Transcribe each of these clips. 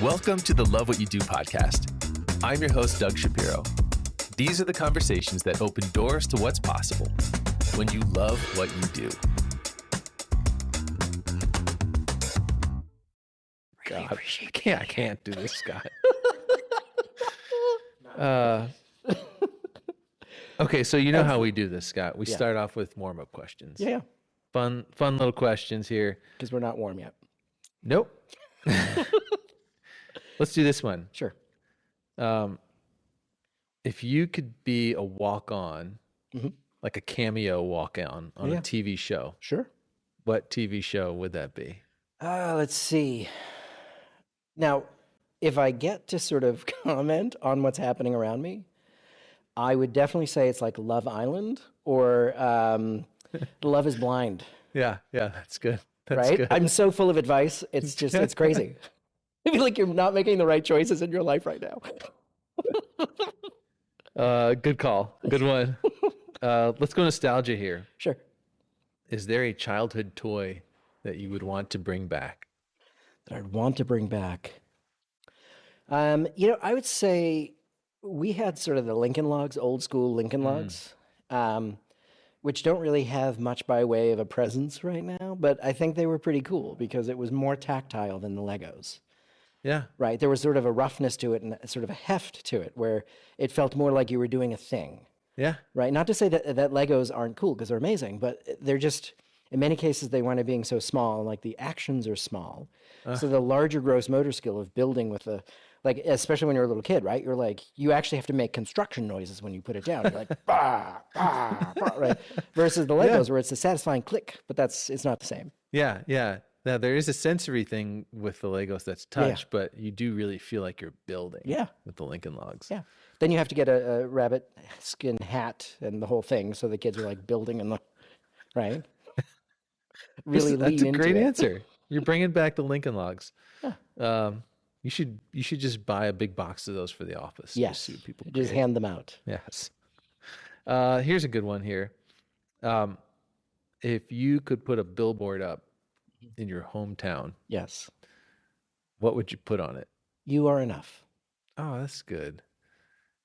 Welcome to the Love What You Do podcast. I'm your host, Doug Shapiro. These are the conversations that open doors to what's possible when you love what you do. God, I can't do this, Scott. Okay, so you know how we do this, Scott. We start off with warm-up questions. Yeah. Fun little questions here. Because we're not warm yet. Nope. Let's do this one. Sure. If you could be a walk-on, like a cameo walk-on on a TV show, Sure. what TV show would that be? Let's see. Now, if I get to sort of comment on what's happening around me, I would definitely say it's like Love Island or Love is Blind. Yeah, that's good. That's right? good. I'm so full of advice. It's just, it's crazy. I feel like you're not making the right choices in your life right now. Good call. Good one. Let's go nostalgia here. Sure. Is there a childhood toy that you would want to bring back? That I'd want to bring back. I would say we had sort of the Lincoln Logs, old school Lincoln Logs, which don't really have much by way of a presence right now, but I think they were pretty cool because it was more tactile than the Legos. Yeah. Right. There was sort of a roughness to it and sort of a heft to it where it felt more like you were doing a thing. Yeah. Right. Not to say that Legos aren't cool because they're amazing, but they're just, in many cases, they wind up being so small, like the actions are small. So the larger gross motor skill of building with like, especially when you're a little kid, right? You're like, you actually have to make construction noises when you put it down. You're like, bah, bah, bah, right? Versus the Legos where it's a satisfying click, but it's not the same. Yeah. Now, there is a sensory thing with the Legos that's touch, but you do really feel like you're building with the Lincoln Logs. Yeah. Then you have to get a rabbit skin hat and the whole thing so the kids are like building and right? Really That's a great into it. answer. You're bringing back the Lincoln Logs. You should just buy a big box of those for the office. Yes. Just see what people Just create. hand them out. Yes. Here's a good one here. If you could put a billboard up in your hometown, Yes. what would you put on it? You are enough. Oh, that's good.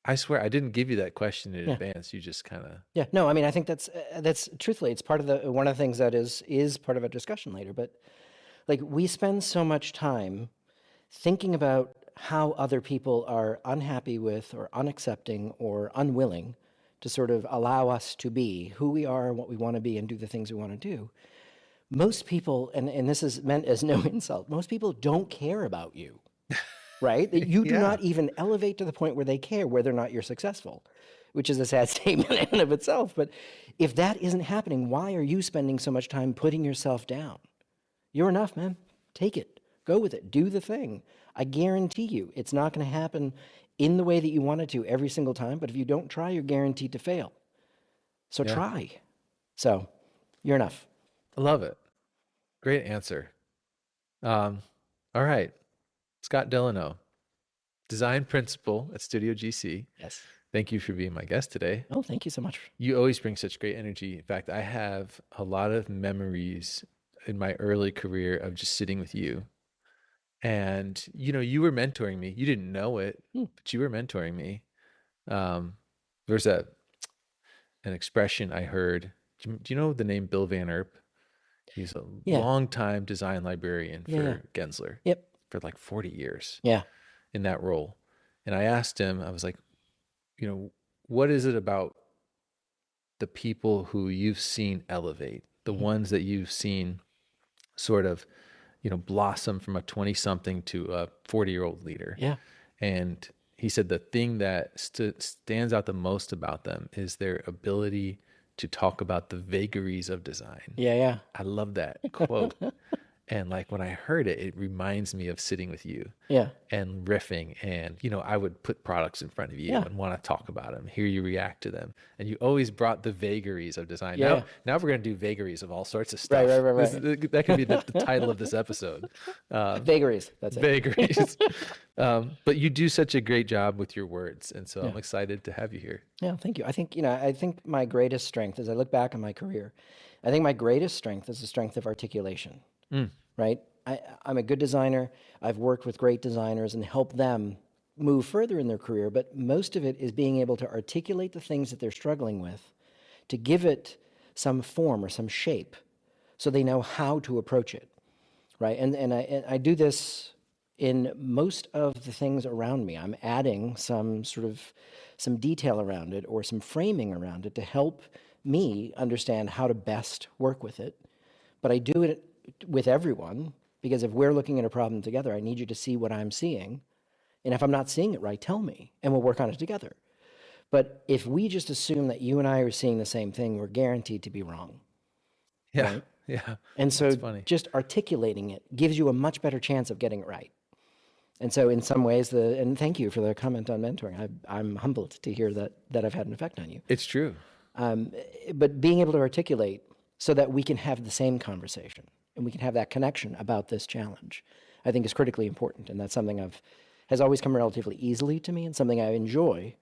I swear I didn't give you that question in advance. You just kind of... Yeah. No, I mean, I think that's truthfully, it's part of one of the things that is part of a discussion later, but like we spend so much time thinking about how other people are unhappy with or unaccepting or unwilling to sort of allow us to be who we are and what we want to be and do the things we want to do. Most people, and this is meant as no insult, most people don't care about you, right? You do not even elevate to the point where they care whether or not you're successful, which is a sad statement in and of itself. But if that isn't happening, why are you spending so much time putting yourself down? You're enough, man. Take it. Go with it. Do the thing. I guarantee you it's not going to happen in the way that you want it to every single time. But if you don't try, you're guaranteed to fail. So try. So you're enough. I love it. Great answer. All right. Scott Delano, design principal at StudioGC. Yes. Thank you for being my guest today. Oh, thank you so much. You always bring such great energy. In fact, I have a lot of memories in my early career of just sitting with you. And, you were mentoring me. You didn't know it, but you were mentoring me. There's an expression I heard. Do you know the name Bill Van Erp? He's a longtime design librarian for Gensler. Yep. For like 40 years. Yeah. In that role. And I asked him, I was like, what is it about the people who you've seen elevate, the ones that you've seen sort of, blossom from a 20-something to a 40-year-old leader? Yeah. And he said the thing that stands out the most about them is their ability to talk about the vagaries of design. Yeah. I love that quote. And like when I heard it, it reminds me of sitting with you and riffing. And, I would put products in front of you and want to talk about them, hear you react to them. And you always brought the vagaries of design. Now we're going to do vagaries of all sorts of stuff. Right. That could be the title of this episode. Vagaries. That's it. Vagaries. But you do such a great job with your words. And so I'm excited to have you here. Yeah, thank you. I think my greatest strength as I look back on my career, I think my greatest strength is the strength of articulation, right? I'm a good designer. I've worked with great designers and helped them move further in their career, but most of it is being able to articulate the things that they're struggling with, to give it some form or some shape so they know how to approach it, right? And I do this in most of the things around me. I'm adding some detail around it or some framing around it to help me understand how to best work with it. But I do it with everyone because if we're looking at a problem together, I need you to see what I'm seeing. And if I'm not seeing it right, tell me, and we'll work on it together. But if we just assume that you and I are seeing the same thing, we're guaranteed to be wrong. Yeah. Right? Yeah. And so just articulating it gives you a much better chance of getting it right. And so in some ways, and thank you for the comment on mentoring. I'm humbled to hear that I've had an effect on you. It's true. But being able to articulate so that we can have the same conversation and we can have that connection about this challenge, I think is critically important. And that's something has always come relatively easily to me and something I enjoy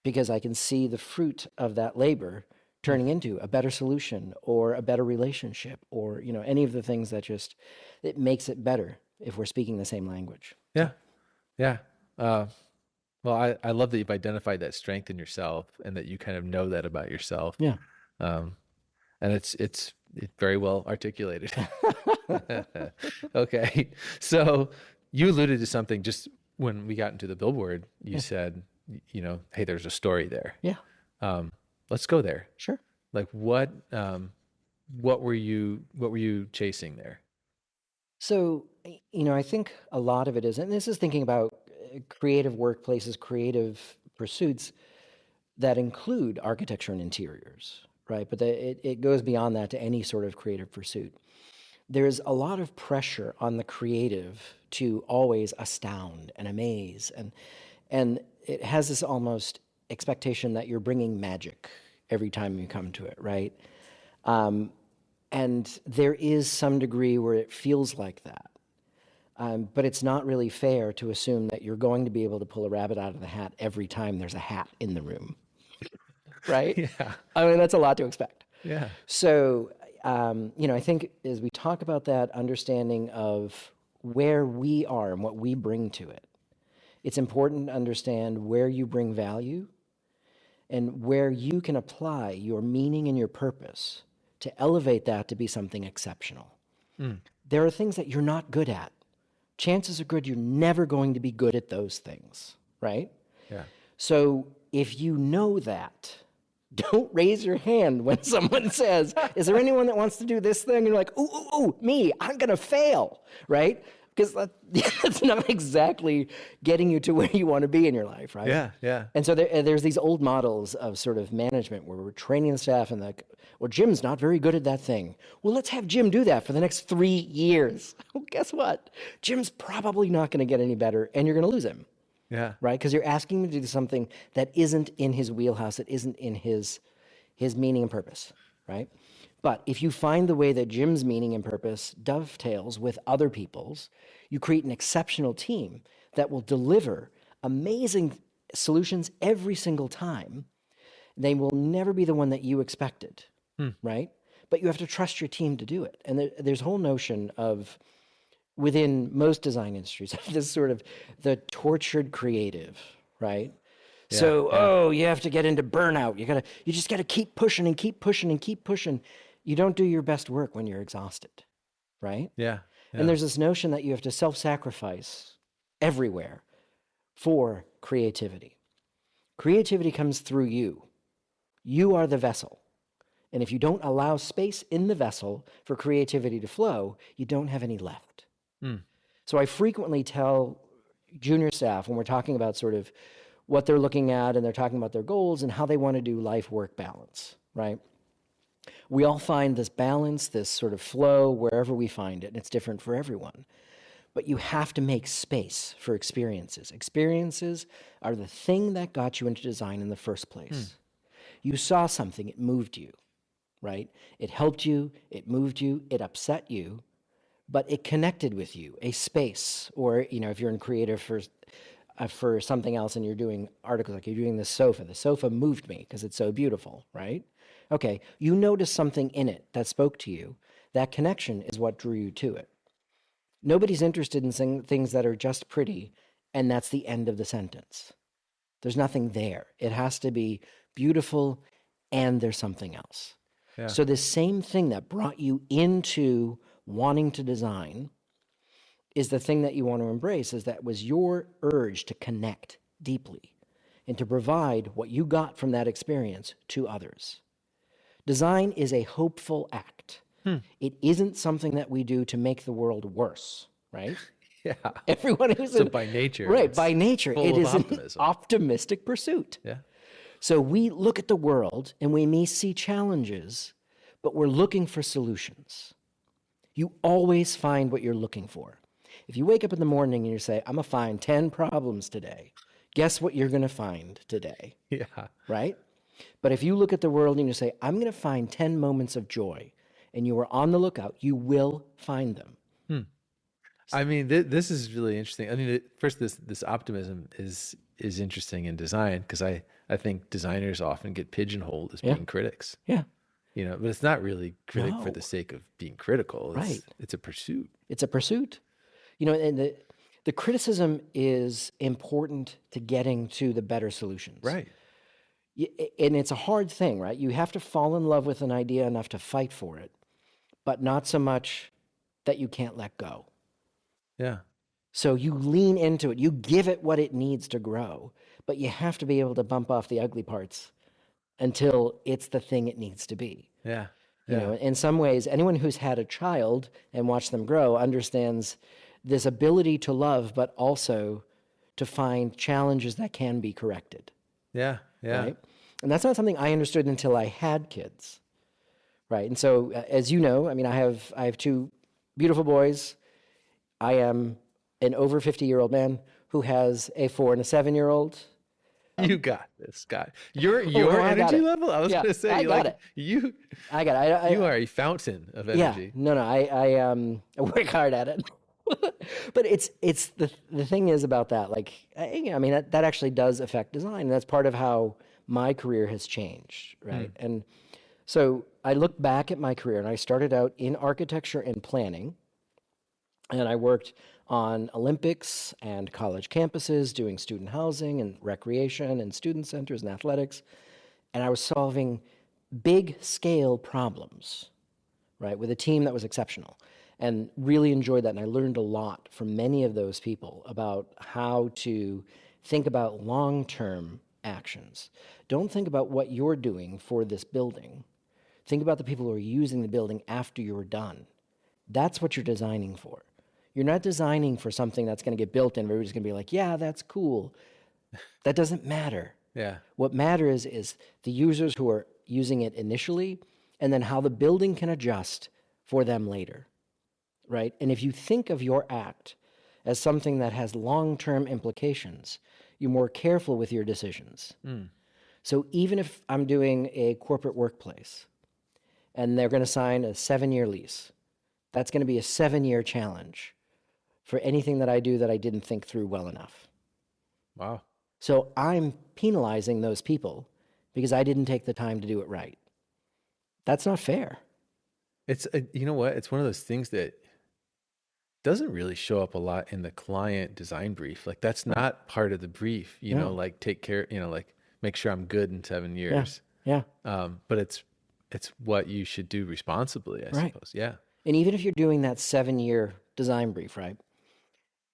because I can see the fruit of that labor turning into a better solution or a better relationship or, any of the things that it makes it better if we're speaking the same language. Yeah. Yeah. Well, I love that you've identified that strength in yourself and that you kind of know that about yourself. Yeah. And it's very well articulated. Okay. So you alluded to something just when we got into the billboard, you said, hey, there's a story there. Yeah. Let's go there. Sure. Like what were you chasing there? So, I think a lot of it is, and this is thinking about creative workplaces, creative pursuits that include architecture and interiors, right? But it goes beyond that to any sort of creative pursuit. There's a lot of pressure on the creative to always astound and amaze, and it has this almost expectation that you're bringing magic every time you come to it, right? And there is some degree where it feels like that. But it's not really fair to assume that you're going to be able to pull a rabbit out of the hat every time there's a hat in the room, right? Yeah. I mean, that's a lot to expect. Yeah. So, I think as we talk about that understanding of where we are and what we bring to it, it's important to understand where you bring value and where you can apply your meaning and your purpose to elevate that to be something exceptional. There are things that you're not good at. Chances are good you're never going to be good at those things, right? Yeah. So if you know that, don't raise your hand when someone says, is there anyone that wants to do this thing? And you're like, ooh, me, I'm going to fail, right? Because that's not exactly getting you to where you want to be in your life, right? Yeah, yeah. And so there's these old models of sort of management where we're training the staff and well, Jim's not very good at that thing. Well, let's have Jim do that for the next 3 years. Well, guess what? Jim's probably not going to get any better and you're going to lose him. Yeah. Right? Because you're asking him to do something that isn't in his wheelhouse, that isn't in his meaning and purpose, right? But if you find the way that Jim's meaning and purpose dovetails with other people's, you create an exceptional team that will deliver amazing solutions every single time. They will never be the one that you expected, right? But you have to trust your team to do it. And there's a whole notion of, within most design industries, this sort of the tortured creative, right? Yeah, So, you have to get into burnout. You just gotta keep pushing and keep pushing and keep pushing. You don't do your best work when you're exhausted, right? Yeah. And there's this notion that you have to self-sacrifice everywhere for creativity. Creativity comes through you. You are the vessel. And if you don't allow space in the vessel for creativity to flow, you don't have any left. So I frequently tell junior staff when we're talking about sort of what they're looking at and they're talking about their goals and how they want to do life-work balance, right? We all find this balance, this sort of flow wherever we find it, and it's different for everyone. But you have to make space for experiences. Experiences are the thing that got you into design in the first place. You saw something, it moved you, right? It helped you, it moved you, it upset you, but it connected with you, a space. Or, if you're in creative for something else and you're doing articles, like you're doing the sofa moved me because it's so beautiful, right? Okay, you noticed something in it that spoke to you. That connection is what drew you to it. Nobody's interested in saying things that are just pretty, and that's the end of the sentence. There's nothing there. It has to be beautiful, and there's something else. Yeah. So this same thing that brought you into wanting to design is the thing that you want to embrace, is that was your urge to connect deeply and to provide what you got from that experience to others. Design is a hopeful act. It isn't something that we do to make the world worse, right? Yeah. Everyone who's So by nature, right, it's by nature, full it of is an optimism. optimistic pursuit. Yeah. So we look at the world and we may see challenges, but we're looking for solutions. You always find what you're looking for. If you wake up in the morning and you say, I'm going to find 10 problems today, guess what you're going to find today, Yeah. right? But if you look at the world and you say, I'm going to find 10 moments of joy, and you are on the lookout, you will find them. I mean, this is really interesting. I mean, first, this optimism is interesting in design, because I think designers often get pigeonholed as being critics. Yeah. But it's not really critic for No. the sake of being critical. Right. It's a pursuit. It's a pursuit. And the criticism is important to getting to the better solutions. Right. And it's a hard thing, right? You have to fall in love with an idea enough to fight for it, but not so much that you can't let go. Yeah. So you lean into it, you give it what it needs to grow, but you have to be able to bump off the ugly parts until it's the thing it needs to be. Yeah. You know, in some ways, anyone who's had a child and watched them grow understands this ability to love, but also to find challenges that can be corrected. Yeah. Yeah. Right? And that's not something I understood until I had kids. Right. And so, as you know, I mean, I have two beautiful boys. I am an over 50-year-old man who has a 4 and a 7-year-old. You got this, Scott. Your I got energy it. level. I was Yeah, going to say, I got it. you I got it. you are a fountain of energy. Yeah. No. I work hard at it. But it's the thing is about that. Like, I mean, that actually does affect design. And that's part of how my career has changed, right? And so I look back at my career, and I started out in architecture and planning, and I worked on Olympics and college campuses, doing student housing and recreation and student centers and athletics, and I was solving big scale problems, right, with a team that was exceptional, and really enjoyed that. And I learned a lot from many of those people about how to think about long-term actions. Don't think about what you're doing for this building. Think about the people who are using the building after you're done. That's what you're designing for. You're not designing for something that's going to get built and everybody's going to be like, yeah, that's cool. That doesn't matter. Yeah. What matters is the users who are using it initially, and then how the building can adjust for them later, right? And if you think of your act as something that has long-term implications, you're more careful with your decisions. So even if I'm doing a corporate workplace and they're going to sign a 7-year lease, that's going to be a 7-year challenge for anything that I do that I didn't think through well enough. Wow. So I'm penalizing those people because I didn't take the time to do it right. That's not fair. It's you know what? It's one of those things that doesn't really show up a lot in the client design brief. Like, that's not part of the brief, you know, like take care, like make sure I'm good in 7 years. Yeah. But it's what you should do responsibly, I suppose. Yeah. And even if you're doing that 7-year design brief, right,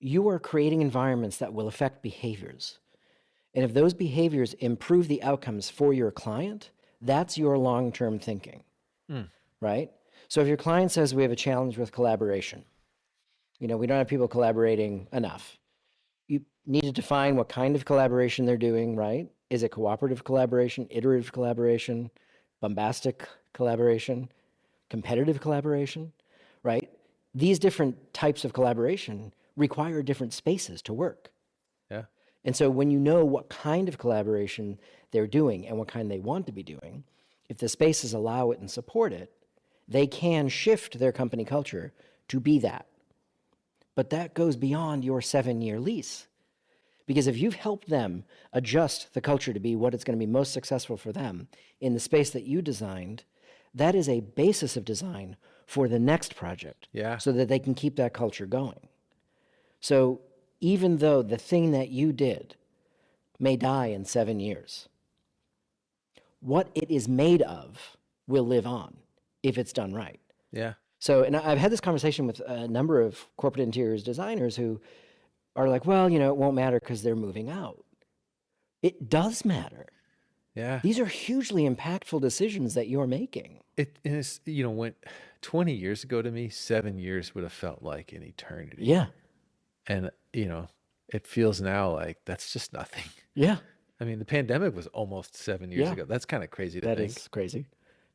you are creating environments that will affect behaviors. And if those behaviors improve the outcomes for your client, that's your long-term thinking, right? So if your client says we have a challenge with collaboration, we don't have people collaborating enough, you need to define what kind of collaboration they're doing, right? Is it cooperative collaboration, iterative collaboration, bombastic collaboration, competitive collaboration, right? These different types of collaboration require different spaces to work. Yeah. And so when you know what kind of collaboration they're doing and what kind they want to be doing, if the spaces allow it and support it, they can shift their company culture to be that. But that goes beyond your 7-year lease, Because if you've helped them adjust the culture to be what it's going to be most successful for them in the space that you designed, that is a basis of design for the next project. Yeah. So that they can keep that culture going. So even though the thing that you did may die in 7 years, what it is made of will live on if it's done right. Yeah. So, and I've had this conversation with a number of corporate interiors designers who are like, well, it won't matter because they're moving out. It does matter. Yeah. These are hugely impactful decisions that you're making. It is, when 20 years ago to me, 7 years would have felt like an eternity. Yeah. And, it feels now like that's just nothing. Yeah. I mean, the pandemic was almost 7 years Yeah. ago. That's kind of crazy to That think. is crazy.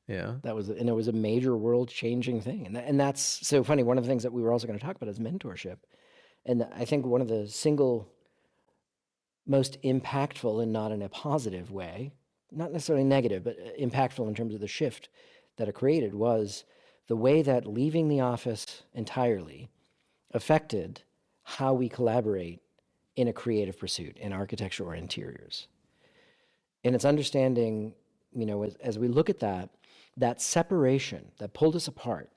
Yeah. And it was a major world-changing thing. And that's so funny. One of the things that we were also going to talk about is mentorship. And I think one of the single most impactful, and not in a positive way, not necessarily negative, but impactful in terms of the shift that it created, was the way that leaving the office entirely affected how we collaborate in a creative pursuit, in architecture or interiors. And it's understanding, as we look at that separation that pulled us apart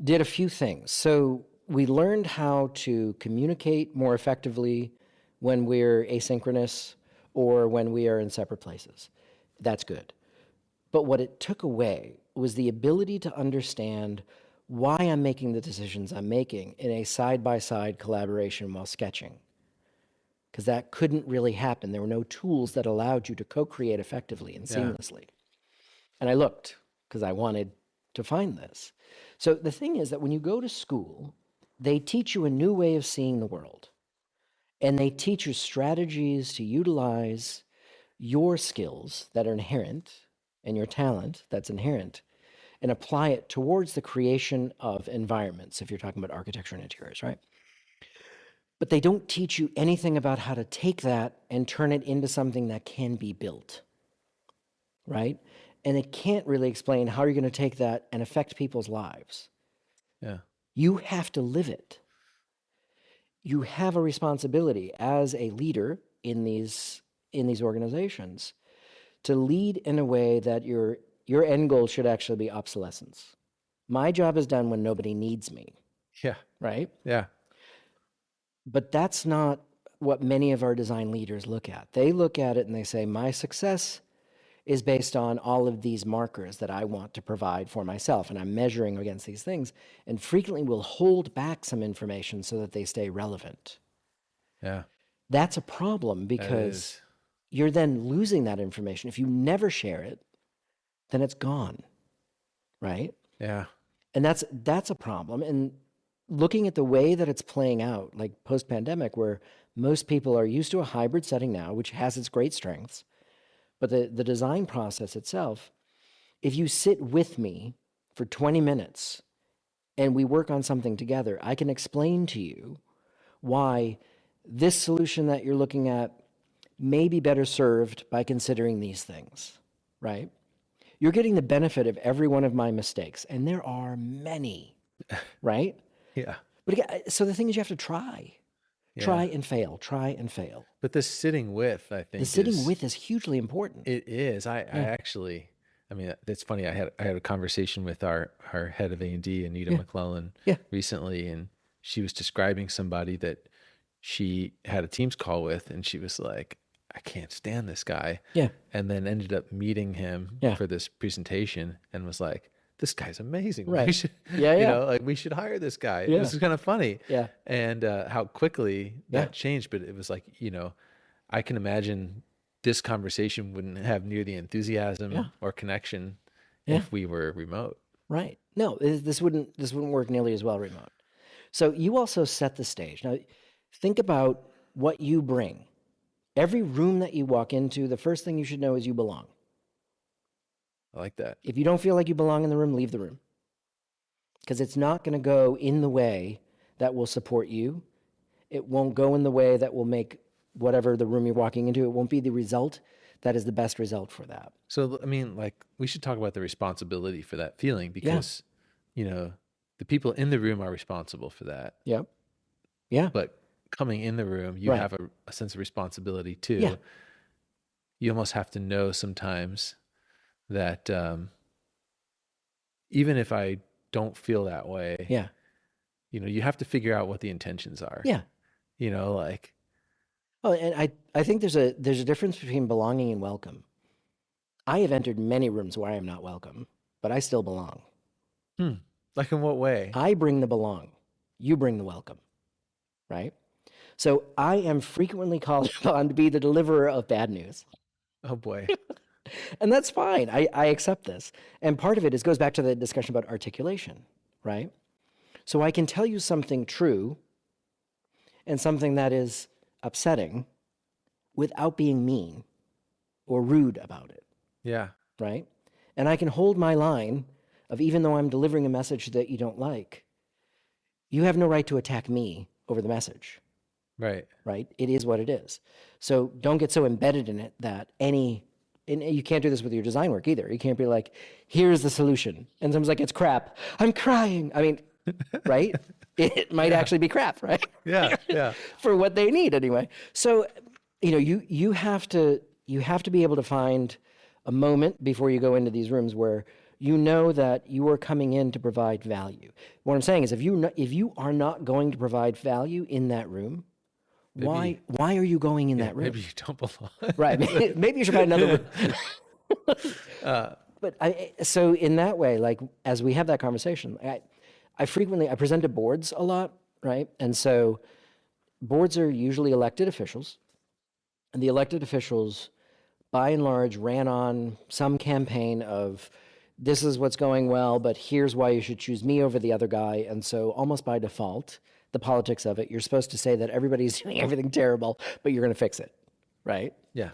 did a few things. So we learned how to communicate more effectively when we're asynchronous or when we are in separate places. That's good. But what it took away was the ability to understand why I'm making the decisions I'm making in a side-by-side collaboration while sketching. Because that couldn't really happen. There were no tools that allowed you to co-create effectively and seamlessly. And I looked because I wanted to find this. So the thing is that when you go to school, they teach you a new way of seeing the world. And they teach you strategies to utilize your skills that are inherent and your talent that's inherent and apply it towards the creation of environments, if you're talking about architecture and interiors, right? But they don't teach you anything about how to take that and turn it into something that can be built, right? And they can't really explain how you're going to take that and affect people's lives. Yeah. You have to live it. You have a responsibility as a leader in these organizations to lead in a way that your end goal should actually be obsolescence. My job is done when nobody needs me, Yeah. right? Yeah. But that's not what many of our design leaders look at. They look at it and they say, my success is based on all of these markers that I want to provide for myself, and I'm measuring against these things, and frequently will hold back some information so that they stay relevant. Yeah. That's a problem because you're then losing that information. If you never share it, then it's gone, right? Yeah. And that's a problem. And looking at the way that it's playing out, like post-pandemic, where most people are used to a hybrid setting now, which has its great strengths, but the design process itself, if you sit with me for 20 minutes and we work on something together, I can explain to you why this solution that you're looking at may be better served by considering these things, right? You're getting the benefit of every one of my mistakes, and there are many, right? Yeah. But again, so the thing is you have to try. Yeah. Try and fail. But the sitting with, I think, The sitting with is hugely important. It is. I actually, I mean, that's funny. I had a conversation with our head of A&D, Anita McClellan, recently, and she was describing somebody that she had a Teams call with, and she was like, I can't stand this guy. Yeah. And then ended up meeting him for this presentation and was like, this guy's amazing. Right. We should, we should hire this guy. Yeah. This is kind of funny. Yeah. And how quickly that changed. But it was like, I can imagine this conversation wouldn't have near the enthusiasm or connection if we were remote. Right. No, this wouldn't work nearly as well remote. So you also set the stage. Now, think about what you bring. Every room that you walk into, the first thing you should know is you belong. I like that. If you don't feel like you belong in the room, leave the room. Because it's not going to go in the way that will support you. It won't go in the way that will make whatever the room you're walking into, it won't be the result that is the best result for that. So, I mean, like, we should talk about the responsibility for that feeling because, the people in the room are responsible for that. Yep. Yeah. But coming in the room, you Right. have a sense of responsibility too. Yeah. You almost have to know sometimes that even if I don't feel that way, Yeah. you have to figure out what the intentions are. Yeah. Like, Well, and I think there's a difference between belonging and welcome. I have entered many rooms where I am not welcome, but I still belong. like in what way? I bring the belong. You bring the welcome, right? So I am frequently called upon to be the deliverer of bad news. Oh boy. And that's fine. I accept this. And part of it goes back to the discussion about articulation, right? So I can tell you something true and something that is upsetting without being mean or rude about it, Yeah. right? And I can hold my line of, even though I'm delivering a message that you don't like, you have no right to attack me over the message, Right. right? It is what it is. So don't get so embedded in it that and you can't do this with your design work either. You can't be like, here's the solution. And someone's like, it's crap. I'm crying. I mean, right? It might actually be crap, right? Yeah. Yeah. For what they need anyway. So, you have to be able to find a moment before you go into these rooms where you know that you are coming in to provide value. What I'm saying is, if you are not going to provide value in that room, why are you going in that room? Maybe you don't belong. Right. Maybe you should find another room. But so in that way, like, as we have that conversation, I present to boards a lot, right? And so boards are usually elected officials, and the elected officials, by and large, ran on some campaign of, this is what's going well, but here's why you should choose me over the other guy. And so almost by default, the politics of it, you're supposed to say that everybody's doing everything terrible, but you're going to fix it, right? Yeah.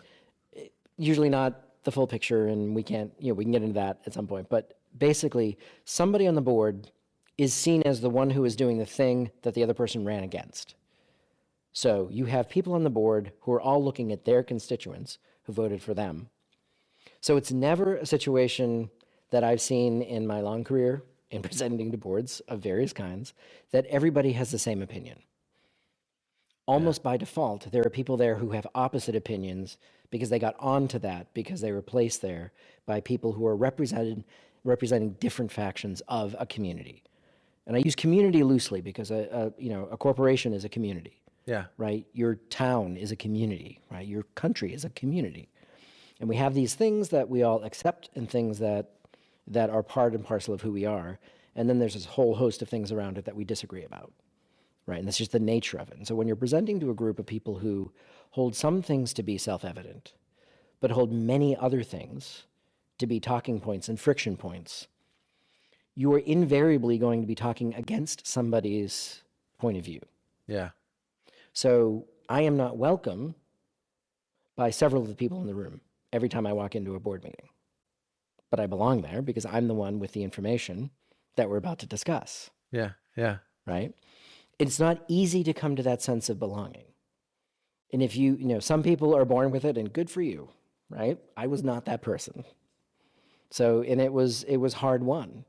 Usually not the full picture, and we can get into that at some point. But basically, somebody on the board is seen as the one who is doing the thing that the other person ran against. So you have people on the board who are all looking at their constituents who voted for them. So it's never a situation that I've seen in my long career in presenting to boards of various kinds that everybody has the same opinion. Almost by default, there are people there who have opposite opinions because they got onto that because they were placed there by people who are representing different factions of a community. And I use community loosely because a corporation is a community. Yeah. Right? Your town is a community, right? Your country is a community. And we have these things that we all accept and things that are part and parcel of who we are. And then there's this whole host of things around it that we disagree about, right? And that's just the nature of it. And so when you're presenting to a group of people who hold some things to be self-evident, but hold many other things to be talking points and friction points, you are invariably going to be talking against somebody's point of view. Yeah. So I am not welcome by several of the people in the room every time I walk into a board meeting. But I belong there because I'm the one with the information that we're about to discuss. Yeah. Yeah. Right? It's not easy to come to that sense of belonging. And if some people are born with it, and good for you, right? I was not that person. So, and it was hard won.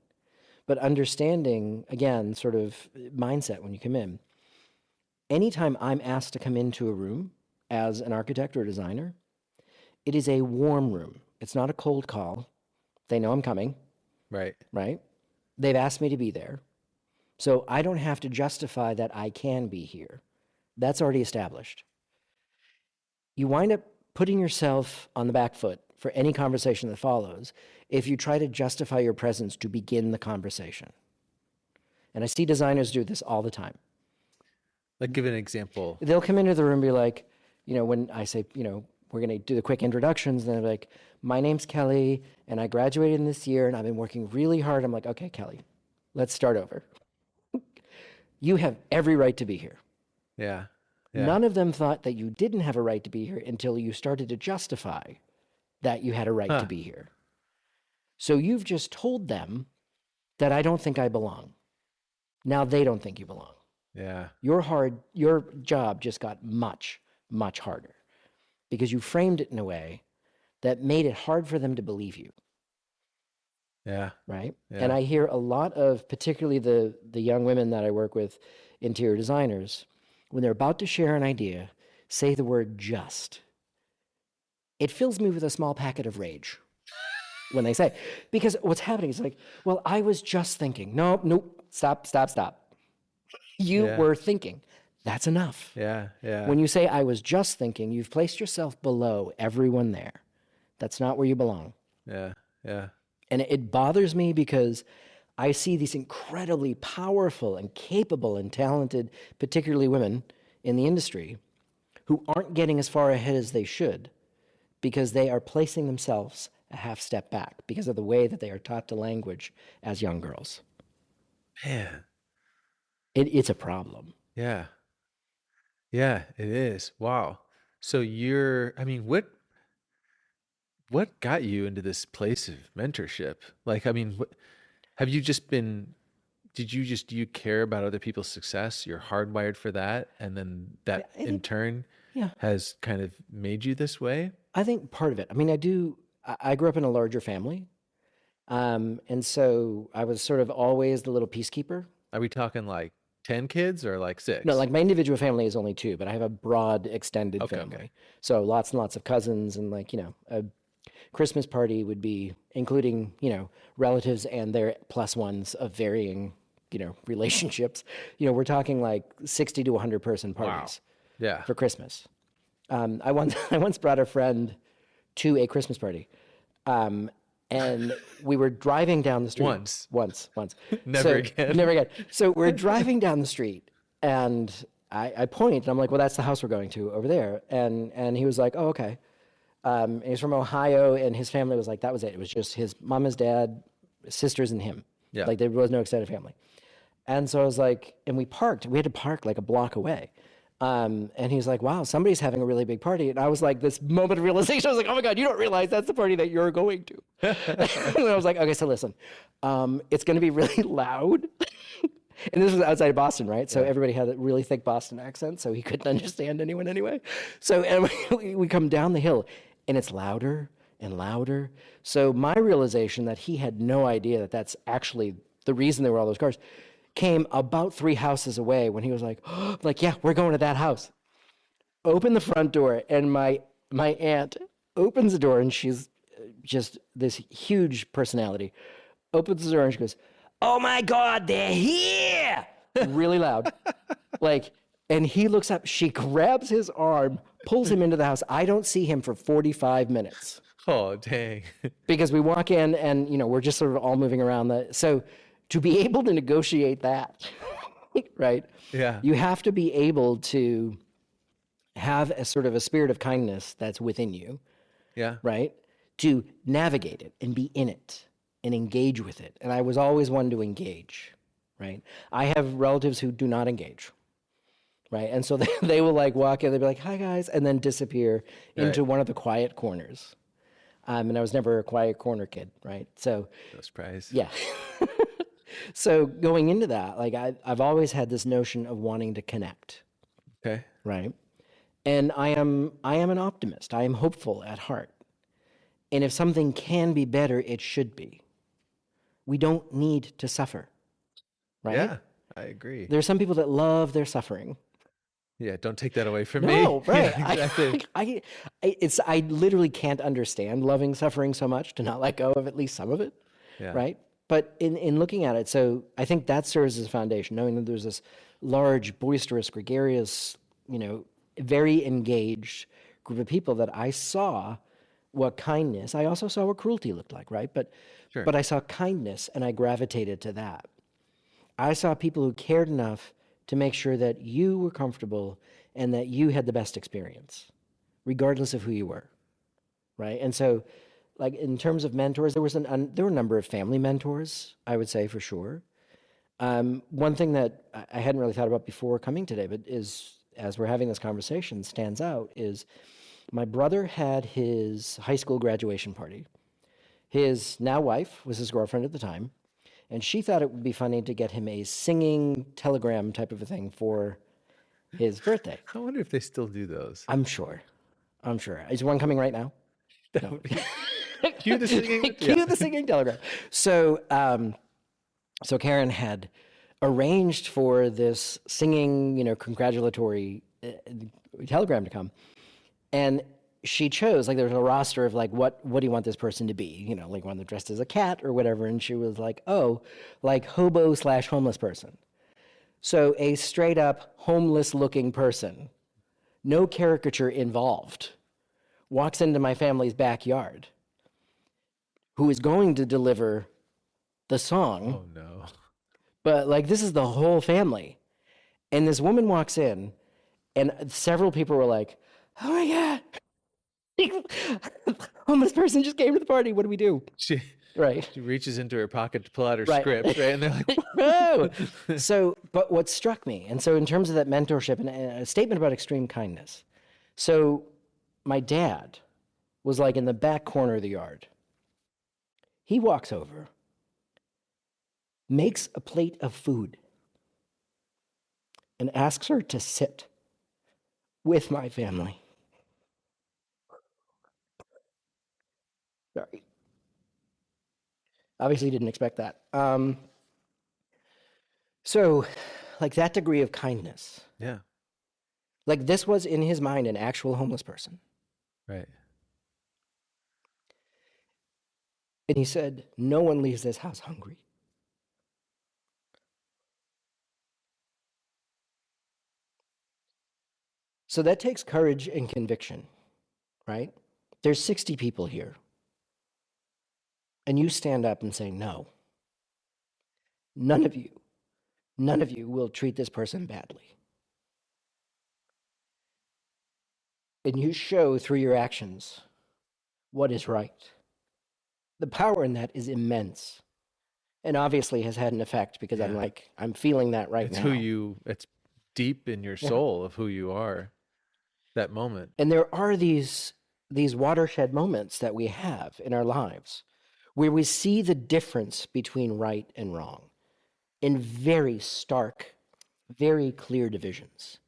But understanding, again, sort of mindset when you come in, anytime I'm asked to come into a room as an architect or designer, it is a warm room. It's not a cold call. They know I'm coming. Right. Right? They've asked me to be there. So I don't have to justify that I can be here. That's already established. You wind up putting yourself on the back foot for any conversation that follows if you try to justify your presence to begin the conversation. And I see designers do this all the time. Like, give an example. They'll come into the room and be like, when I say, we're going to do the quick introductions, and they're like, my name's Kelly, and I graduated in this year, and I've been working really hard. I'm like, okay, Kelly, let's start over. You have every right to be here. Yeah. None of them thought that you didn't have a right to be here until you started to justify that you had a right to be here. So you've just told them that I don't think I belong. Now they don't think you belong. Yeah. Your job just got much, much harder because you framed it in a way that made it hard for them to believe you. Yeah. Right? Yeah. And I hear a lot of, particularly the young women that I work with, interior designers, when they're about to share an idea, say the word just, it fills me with a small packet of rage when they say, because what's happening is like, well, I was just thinking. Nope, stop. You were thinking. That's enough. Yeah. When you say I was just thinking, you've placed yourself below everyone there. That's not where you belong. Yeah. And it bothers me because I see these incredibly powerful and capable and talented, particularly women in the industry, who aren't getting as far ahead as they should because they are placing themselves a half step back because of the way that they are taught to language as young girls. Man. It's a problem. Yeah, it is. Wow. So what got you into this place of mentorship? Like, I mean, have you just been, do you care about other people's success? You're hardwired for that. And then that I in think, turn yeah, has kind of made you this way? I think part of it. I mean, I grew up in a larger family. And so I was sort of always the little peacekeeper. Are we talking like 10 kids or like 6? No, like my individual family is only 2, but I have a broad extended family. Okay. So lots and lots of cousins, and like, a Christmas party would be including, relatives and their plus ones of varying, relationships. We're talking like 60 to 100 person parties Yeah. for Christmas. I once brought a friend to a Christmas party. And we were driving down the street. Once. Never again. Never again. So we're driving down the street, and I point, and I'm like, well, that's the house we're going to over there. And he was like, oh, okay. He's from Ohio, and his family was like, that was it. It was just his mom, his dad, sisters, and him. Yeah. Like, there was no extended family. And so I was like, and we had to park like a block away. And he's like, wow, somebody's having a really big party. And I was like, this moment of realization, I was like, oh my God, you don't realize that's the party that you're going to. And I was like, okay, so listen, it's going to be really loud. And this was outside of Boston, right? So everybody had a really thick Boston accent, so he couldn't understand anyone anyway. So and we come down the hill, and it's louder and louder. So my realization that he had no idea that that's actually the reason there were all those cars came about 3 houses away when he was like, oh, like, yeah, we're going to that house. Open the front door, and my aunt opens the door, and she's just this huge personality. Opens the door, and she goes, oh my God, they're here! Really loud. Like, and he looks up, she grabs his arm, pulls him into the house. I don't see him for 45 minutes. Oh, dang. Because we walk in, and, we're just sort of all moving around. So to be able to negotiate that, right? Yeah. You have to be able to have a sort of a spirit of kindness that's within you, Yeah. right? To navigate it and be in it and engage with it. And I was always one to engage, right? I have relatives who do not engage, right? And so they will like walk in, they'll be like, hi guys, and then disappear into one of the quiet corners. And I was never a quiet corner kid, right? So No surprise. yeah. So going into that, like I've always had this notion of wanting to connect, Okay. right? And I am an optimist. I am hopeful at heart. And if something can be better, it should be. We don't need to suffer, right? Yeah, I agree. There are some people that love their suffering. Yeah, don't take that away from me. No, right? Yeah, exactly. I literally can't understand loving suffering so much to not let go of at least some of it, Yeah. right? But in looking at it, so I think that serves as a foundation, knowing that there's this large, boisterous, gregarious, very engaged group of people that I saw what kindness, I also saw what cruelty looked like, right? But Sure. but I saw kindness, and I gravitated to that. I saw people who cared enough to make sure that you were comfortable and that you had the best experience, regardless of who you were, right? And so, like in terms of mentors, there were a number of family mentors, I would say for sure. One thing that I hadn't really thought about before coming today, but is as we're having this conversation stands out, is my brother had his high school graduation party. His now wife was his girlfriend at the time, and she thought it would be funny to get him a singing telegram type of a thing for his birthday. I wonder if they still do those. I'm sure. Is one coming right now? That would be... Cue the singing. Cue the singing telegram. So, so Karen had arranged for this singing, congratulatory telegram to come. And she chose, like, there was a roster of, like, what do you want this person to be? Like one that dressed as a cat or whatever. And she was like, oh, like hobo/homeless person. So a straight up homeless looking person, no caricature involved, walks into my family's backyard, who is going to deliver the song. Oh no. But like, this is the whole family. And this woman walks in, and several people were like, oh my God, homeless person just came to the party. What do we do? She Right. reaches into her pocket to pull out her Right. script, right? And they're like, No. So, but what struck me, and so in terms of that mentorship and a statement about extreme kindness. So my dad was like in the back corner of the yard. He walks over, makes a plate of food, and asks her to sit with my family. Sorry. Obviously didn't expect that. So, like, that degree of kindness. yeah, Like, this was in his mind an actual homeless person. right. And he said, no one leaves this house hungry. So that takes courage and conviction, right? There's 60 people here. And you stand up and say, no, none of you will treat this person badly. And you show through your actions what is right. The power in that is immense, and obviously has had an effect, because I'm feeling that right It's now. it's deep in your soul of who you are, that moment. And there are these watershed moments that we have in our lives where we see the difference between right and wrong in very stark, very clear divisions.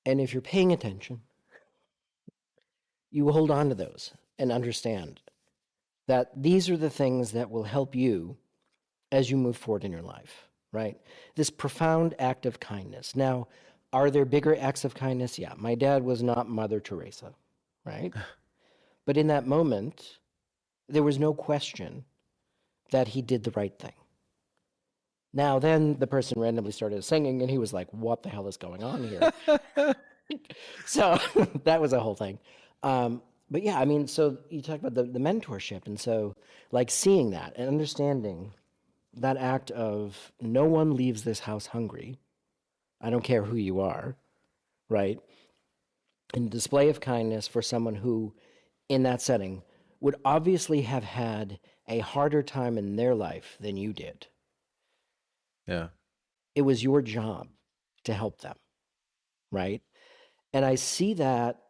And if you're paying attention, you will hold on to those and understand that these are the things that will help you as you move forward in your life, right? This profound act of kindness. Now, are there bigger acts of kindness? Yeah, my dad was not Mother Teresa, right? But in that moment, there was no question that he did the right thing. Now, then the person randomly started singing, and he was like, what the hell is going on here? So that was a whole thing. But yeah, I mean, so you talk about the mentorship, and so like seeing that and understanding that act of no one leaves this house hungry. I don't care who you are, right? And display of kindness for someone who, in that setting, would obviously have had a harder time in their life than you did. Yeah. It was your job to help them, right? And I see that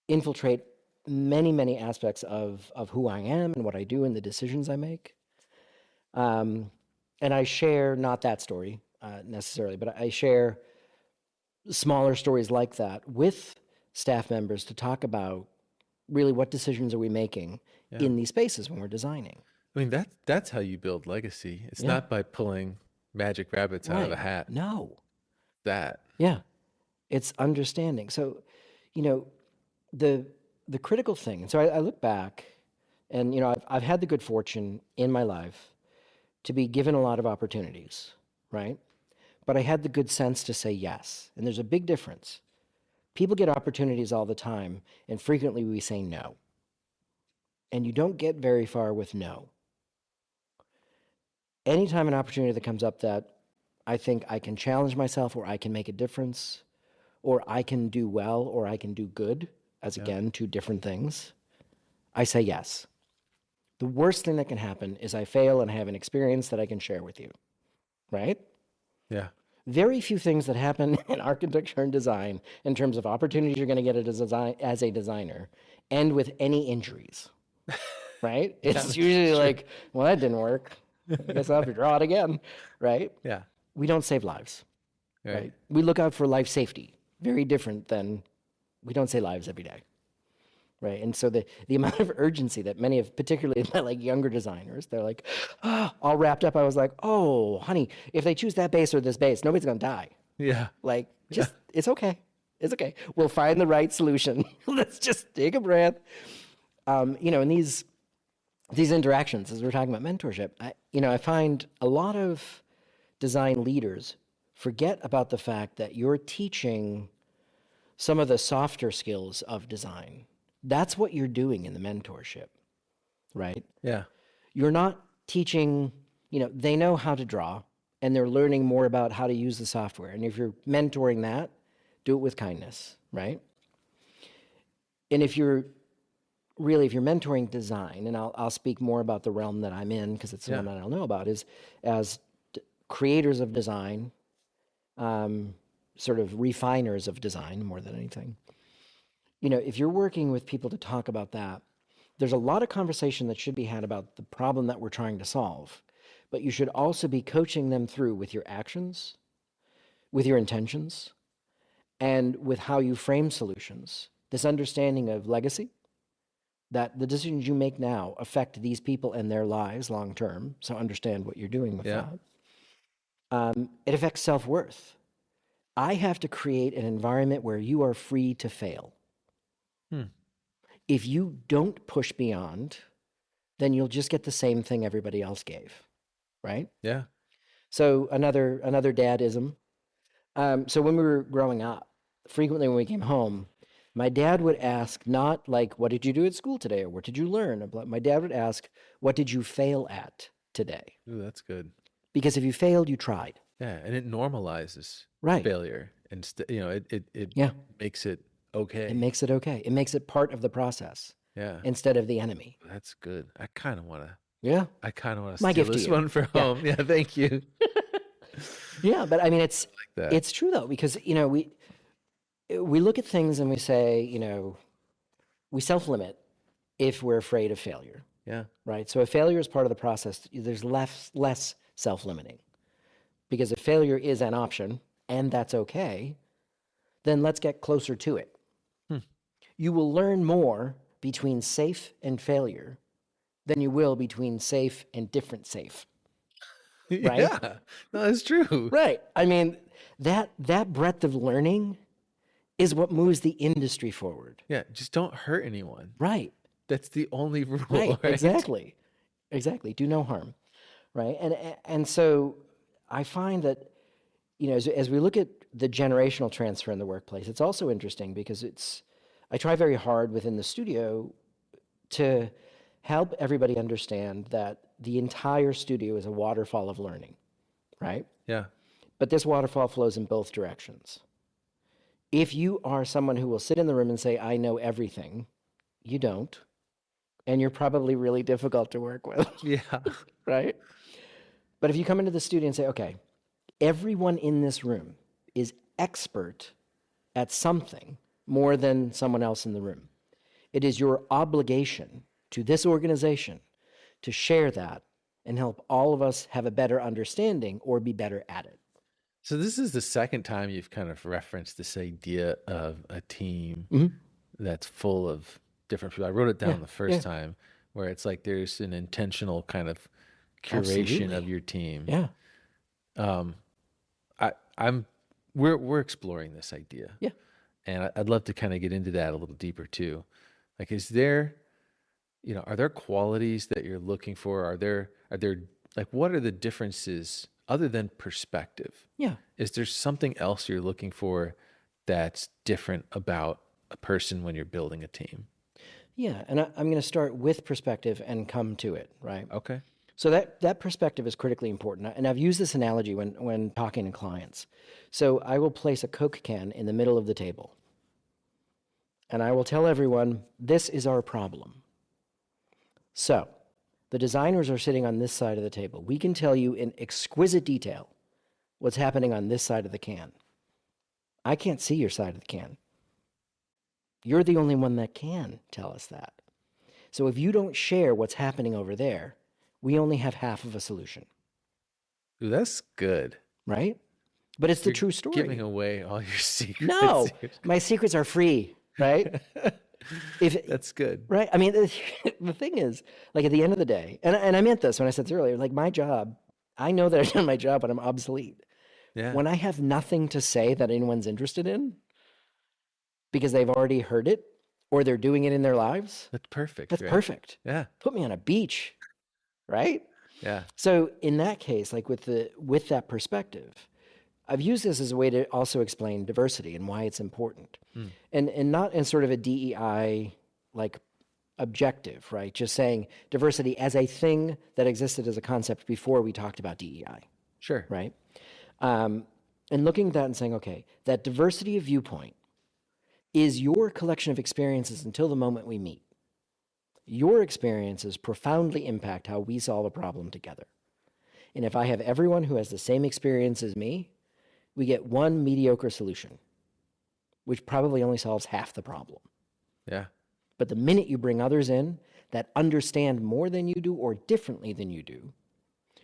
infiltrate many, many aspects of who I am and what I do and the decisions I make. And I share, not that story necessarily, but I share smaller stories like that with staff members to talk about really what decisions are we making in these spaces when we're designing. I mean, that's how you build legacy. It's not by pulling magic rabbits out of a hat. No. That. Yeah. It's understanding. So, the critical thing, and so I look back, and I've had the good fortune in my life to be given a lot of opportunities, right? But I had the good sense to say yes. And there's a big difference. People get opportunities all the time, and frequently we say no. And you don't get very far with no. Anytime an opportunity that comes up that I think I can challenge myself, or I can make a difference, or I can do well, or I can do good, as again, two different things, I say yes. The worst thing that can happen is I fail and I have an experience that I can share with you, right? Yeah. Very few things that happen in architecture and design in terms of opportunities you're going to get as a designer end with any injuries, right? It's usually like, well, that didn't work. I guess I'll have to draw it again, right? Yeah. We don't save lives, right? We look out for life safety. Very different than we don't save lives every day. right? And so the amount of urgency that many of, particularly my like younger designers, they're like, oh, all wrapped up. I was like, oh, honey, if they choose that base or this base, nobody's gonna die. Yeah. Like, just it's okay. It's okay. We'll find the right solution. Let's just take a breath. You know, in these interactions, as we're talking about mentorship, I find a lot of design leaders forget about the fact that you're teaching some of the softer skills of design. That's what you're doing in the mentorship, right? Yeah. You're not teaching, they know how to draw and they're learning more about how to use the software. And if you're mentoring that, do it with kindness, right? And if you're mentoring design, and I'll speak more about the realm that I'm in because it's the one that I'll know about, is as creators of design, sort of refiners of design more than anything. If you're working with people to talk about that, there's a lot of conversation that should be had about the problem that we're trying to solve, but you should also be coaching them through with your actions, with your intentions, and with how you frame solutions. This understanding of legacy, that the decisions you make now affect these people and their lives long term. So understand what you're doing with that. It affects self-worth. I have to create an environment where you are free to fail. If you don't push beyond, then you'll just get the same thing everybody else gave, right? Yeah. So another dadism. So when we were growing up, frequently when we came home, my dad would ask not like, what did you do at school today? Or what did you learn? My dad would ask, what did you fail at today? Ooh, that's good. Because if you failed, you tried. Yeah. And it normalizes Right. failure. And, it makes it okay. It makes it okay. It makes it part of the process. Yeah. Instead of the enemy. That's good. I kind of want to My steal gift to this you. one for home. Yeah. Thank you. Yeah. But I mean, like that. it's true though, because, we look at things and we say, we self-limit if we're afraid of failure. Yeah. Right. So if failure is part of the process, there's less self-limiting. Because if failure is an option, and that's okay, then let's get closer to it. You will learn more between safe and failure than you will between safe and different safe. Right? Yeah. No, that's true. Right. I mean, that breadth of learning is what moves the industry forward. Yeah. Just don't hurt anyone. Right. That's the only rule. Right. Right? Exactly. Do no harm. Right. And so I find that, as we look at the generational transfer in the workplace, it's also interesting because I try very hard within the studio to help everybody understand that the entire studio is a waterfall of learning, right? Yeah. But this waterfall flows in both directions. If you are someone who will sit in the room and say, I know everything, you don't. And you're probably really difficult to work with. Yeah. Right? But if you come into the studio and say, okay, everyone in this room is expert at something more than someone else in the room. It is your obligation to this organization to share that and help all of us have a better understanding or be better at it. So this is the second time you've kind of referenced this idea of a team that's full of different people. I wrote it down the first time where it's like there's an intentional kind of curation of your team. Yeah. We're exploring this idea. Yeah. And I'd love to kind of get into that a little deeper too. Like, is there, are there qualities that you're looking for? Are there like, what are the differences other than perspective? Yeah. Is there something else you're looking for that's different about a person when you're building a team? Yeah. And I'm going to start with perspective and come to it, right? Okay. So that perspective is critically important. And I've used this analogy when talking to clients. So I will place a Coke can in the middle of the table. And I will tell everyone, this is our problem. So the designers are sitting on this side of the table. We can tell you in exquisite detail what's happening on this side of the can. I can't see your side of the can. You're the only one that can tell us that. So if you don't share what's happening over there, we only have half of a solution. Ooh, that's good. Right? But it's the true story. Giving away all your secrets. No, my secrets are free, right? That's good. Right. I mean, the thing is, like at the end of the day, and I meant this when I said this earlier, like my job, I know that I've done my job, but I'm obsolete. Yeah. When I have nothing to say that anyone's interested in because they've already heard it or they're doing it in their lives, That's perfect. that's right? perfect. Yeah. Put me on a beach, right? Yeah. So in that case, like with that perspective, I've used this as a way to also explain diversity and why it's important. And not in sort of a DEI like objective, right? Just saying diversity as a thing that existed as a concept before we talked about DEI, Sure. right? And looking at that and saying, okay, that diversity of viewpoint is your collection of experiences until the moment we meet. Your experiences profoundly impact how we solve a problem together. And if I have everyone who has the same experience as me, we get one mediocre solution, which probably only solves half the problem. Yeah. But the minute you bring others in that understand more than you do or differently than you do,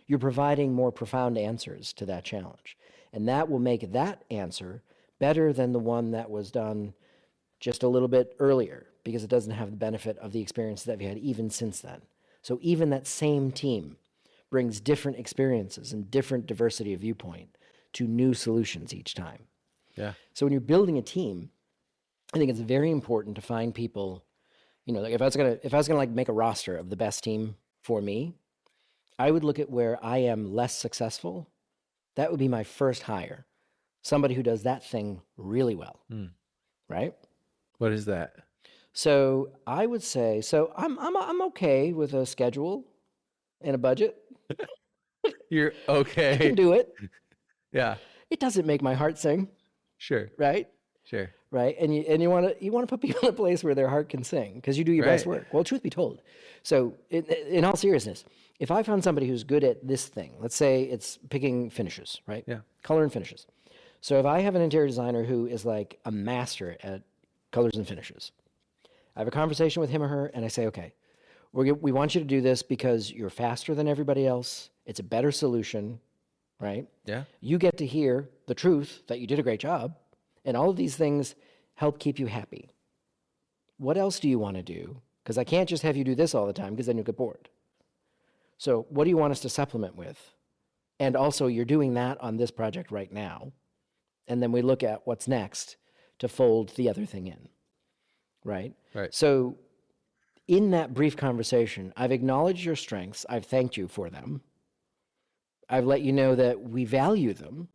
you're providing more profound answers to that challenge. And that will make that answer better than the one that was done just a little bit earlier, because it doesn't have the benefit of the experience that we had even since then. So even that same team brings different experiences and different diversity of viewpoint to new solutions each time. Yeah. So when you're building a team, I think it's very important to find people, you know, like if I was gonna like make a roster of the best team for me, I would look at where I am less successful. That would be my first hire. Somebody who does that thing really well. Right? What is that? So I would say, so I'm okay with a schedule and a budget. You're I okay. can do it. Yeah. It doesn't make my heart sing, Sure. right? Sure. Right. And you want to put people in a place where their heart can sing because you do your best Right. work. Well, truth be told. So in all seriousness, if I found somebody who's good at this thing, let's say it's picking finishes, right? Yeah. Color and finishes. So if I have an interior designer who is like a master at colors and finishes, I have a conversation with him or her and I say, okay, we want you to do this because you're faster than everybody else. It's a better solution, right? Yeah. You get to hear the truth that you did a great job, and all of these things help keep you happy. What else do you want to do? Because I can't just have you do this all the time because then you'll get bored. So what do you want us to supplement with? And also you're doing that on this project right now. And then we look at what's next to fold the other thing in, right? Right. So in that brief conversation, I've acknowledged your strengths. I've thanked you for them. I've let you know that we value them.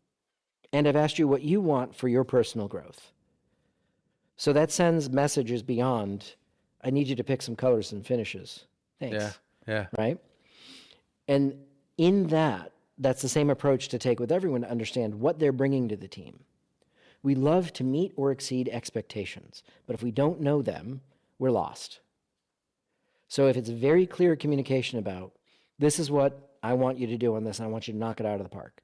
And I've asked you what you want for your personal growth. So that sends messages beyond, I need you to pick some colors and finishes. Thanks. Yeah. Yeah. Right? And in that, that's the same approach to take with everyone to understand what they're bringing to the team. We love to meet or exceed expectations, but if we don't know them, we're lost. So if it's very clear communication about, this is what I want you to do on this, and I want you to knock it out of the park,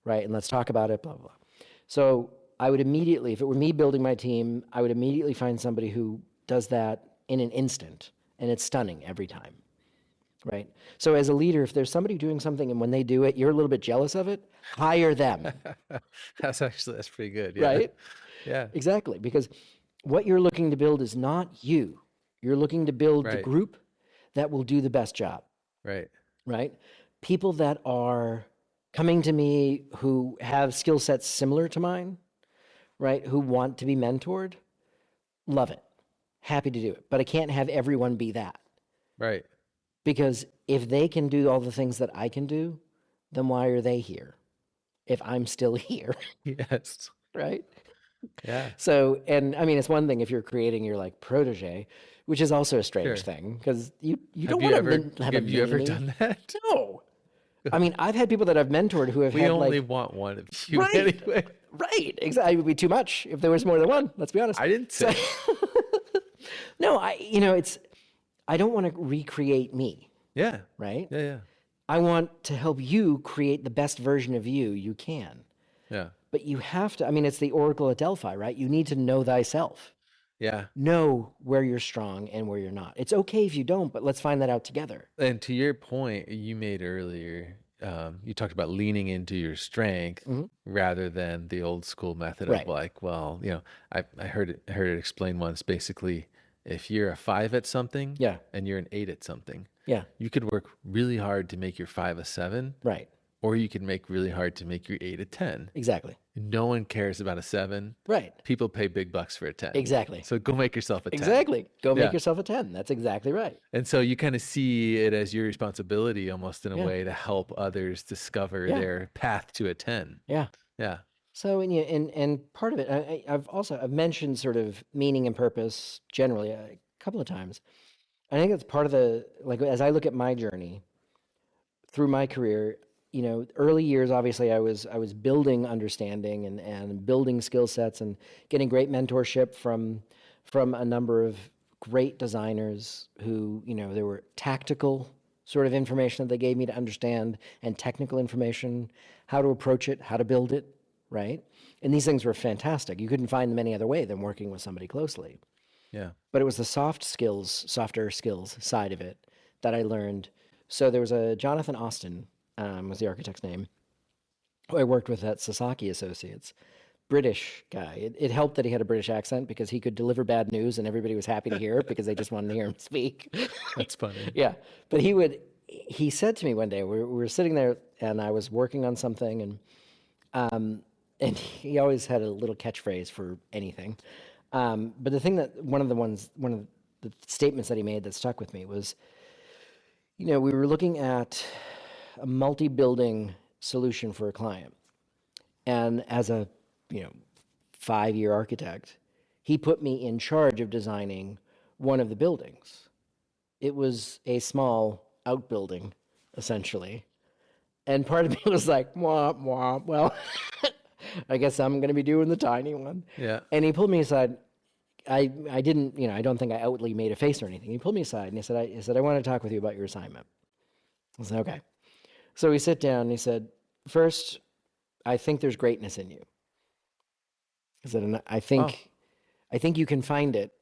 right? And let's talk about it, blah, blah, blah. So I would immediately, if it were me building my team, I would immediately find somebody who does that in an instant, and it's stunning every time, right? So as a leader, if there's somebody doing something and when they do it, you're a little bit jealous of it, hire them. That's pretty good. Yeah. Right? Yeah. Exactly, because what you're looking to build is not you. You're looking to build the Right. group that will do the best job, Right. right? People that are coming to me who have skill sets similar to mine, right? Who want to be mentored, love it. Happy to do it. But I can't have everyone be that. Right. Because if they can do all the things that I can do, then why are they here? If I'm still here, Yes. right? Yeah. So, and I mean, it's one thing if you're creating your like protege, which is also a strange Sure. thing because you Have don't you want ever to have a have you ever mini. done that? No. I mean, I've had people that I've mentored who have We had only like, want one of you Right. anyway. right, exactly. It would be too much if there was more than one. Let's be honest. I didn't say. No, I don't want to recreate me, Yeah. right? Yeah. Yeah. I want to help you create the best version of you can. Yeah. But you have to, I mean, it's the Oracle at Delphi, right? You need to know thyself. Yeah. Know where you're strong and where you're not. It's okay if you don't, but let's find that out together. And to your point you made earlier, you talked about leaning into your strength rather than the old school method Right. of like, well, I heard it explained once, basically, if you're a 5 at something Yeah. and you're an 8 at something, Yeah. you could work really hard to make your 5 a 7, Right. or you could make really hard to make your 8 a 10. Exactly. No one cares about a 7. Right. People pay big bucks for a 10. Exactly. So go make yourself a 10. Exactly. Go make Yeah. yourself a 10. That's exactly right. And so you kind of see it as your responsibility almost in a Yeah. way to help others discover Yeah. their path to a 10. Yeah. Yeah. So, and part of it, I've mentioned sort of meaning and purpose generally a couple of times. I think it's part of like, as I look at my journey through my career, early years, obviously I was building understanding and building skill sets and getting great mentorship from a number of great designers who, there were tactical sort of information that they gave me to understand and technical information, how to approach it, how to build it, right? And these things were fantastic. You couldn't find them any other way than working with somebody closely. Yeah. But it was the softer skills side of it that I learned. So there was a Jonathan Austin, was the architect's name, who I worked with at Sasaki Associates. British guy. It helped that he had a British accent because he could deliver bad news and everybody was happy to hear it because they just wanted to hear him speak. That's funny. Yeah. But he said to me one day, we were sitting there and I was working on something and he always had a little catchphrase for anything. But the thing that one of the statements that he made that stuck with me was, we were looking at a multi-building solution for a client. And as a, 5-year architect, he put me in charge of designing one of the buildings. It was a small outbuilding, essentially. And part of me was like, wah, wah, well, I guess I'm going to be doing the tiny one. Yeah. And he pulled me aside. I didn't, I don't think I outwardly made a face or anything. He pulled me aside and he said, I want to talk with you about your assignment. I said, okay. So we sit down and he said, first, I think there's greatness in you. I said, and I think you can find it,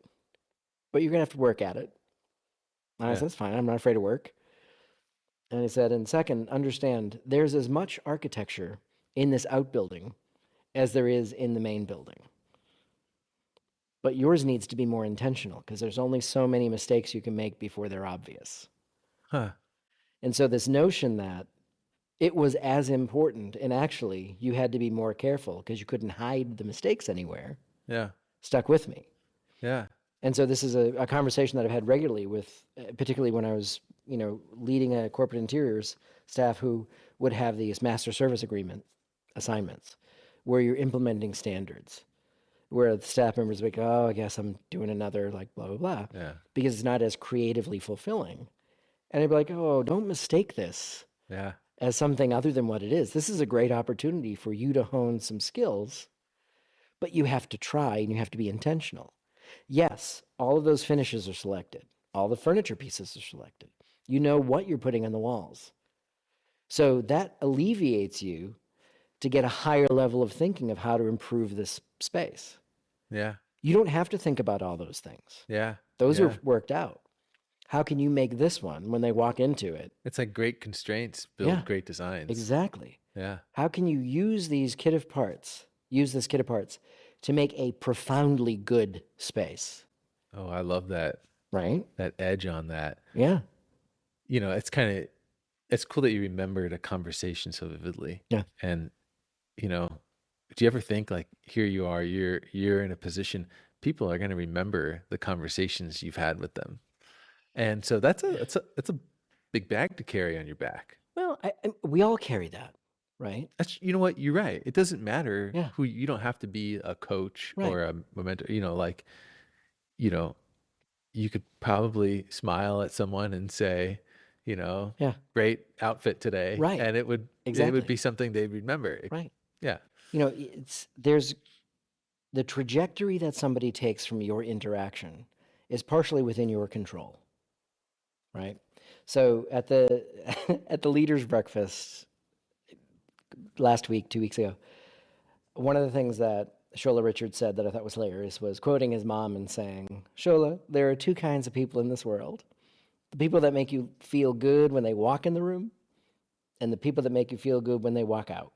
but you're going to have to work at it. And I said, that's fine. I'm not afraid of work. And he said, and second, understand there's as much architecture in this outbuilding as there is in the main building. But yours needs to be more intentional because there's only so many mistakes you can make before they're obvious. Huh. And so this notion that it was as important, and actually you had to be more careful because you couldn't hide the mistakes anywhere, Yeah. stuck with me. Yeah. And so this is a conversation that I've had regularly with, particularly when I was, leading a corporate interiors staff who would have these master service agreement assignments where you're implementing standards, where the staff members would go, oh, I guess I'm doing another like blah, blah, blah, Yeah. because it's not as creatively fulfilling. And I'd be like, oh, don't mistake this Yeah. as something other than what it is. This is a great opportunity for you to hone some skills, but you have to try and you have to be intentional. Yes, all of those finishes are selected. All the furniture pieces are selected. You know what you're putting on the walls. So that alleviates you to get a higher level of thinking of how to improve this space. Yeah. You don't have to think about all those things. Yeah. Those Yeah. are worked out. How can you make this one when they walk into it? It's like great constraints build Yeah. great designs. Exactly. Yeah. How can you use this kit of parts to make a profoundly good space? Oh, I love that edge on that. Yeah. It's cool that you remembered a conversation so vividly. Yeah. And, do you ever think like, here you are, you're in a position, people are going to remember the conversations you've had with them. And so that's a big bag to carry on your back. Well, we all carry that, right? You know what? You're right. It doesn't matter Yeah. who, you don't have to be a coach Right. or a mentor, you could probably smile at someone and say, Yeah. great outfit today. Right. And it would Exactly. be something they'd remember. Right. Yeah. There's the trajectory that somebody takes from your interaction is partially within your control, right? So at the at the leaders' breakfast last week, 2 weeks ago, one of the things that Shola Richards said that I thought was hilarious was quoting his mom and saying, Shola, there are two kinds of people in this world. The people that make you feel good when they walk in the room and the people that make you feel good when they walk out.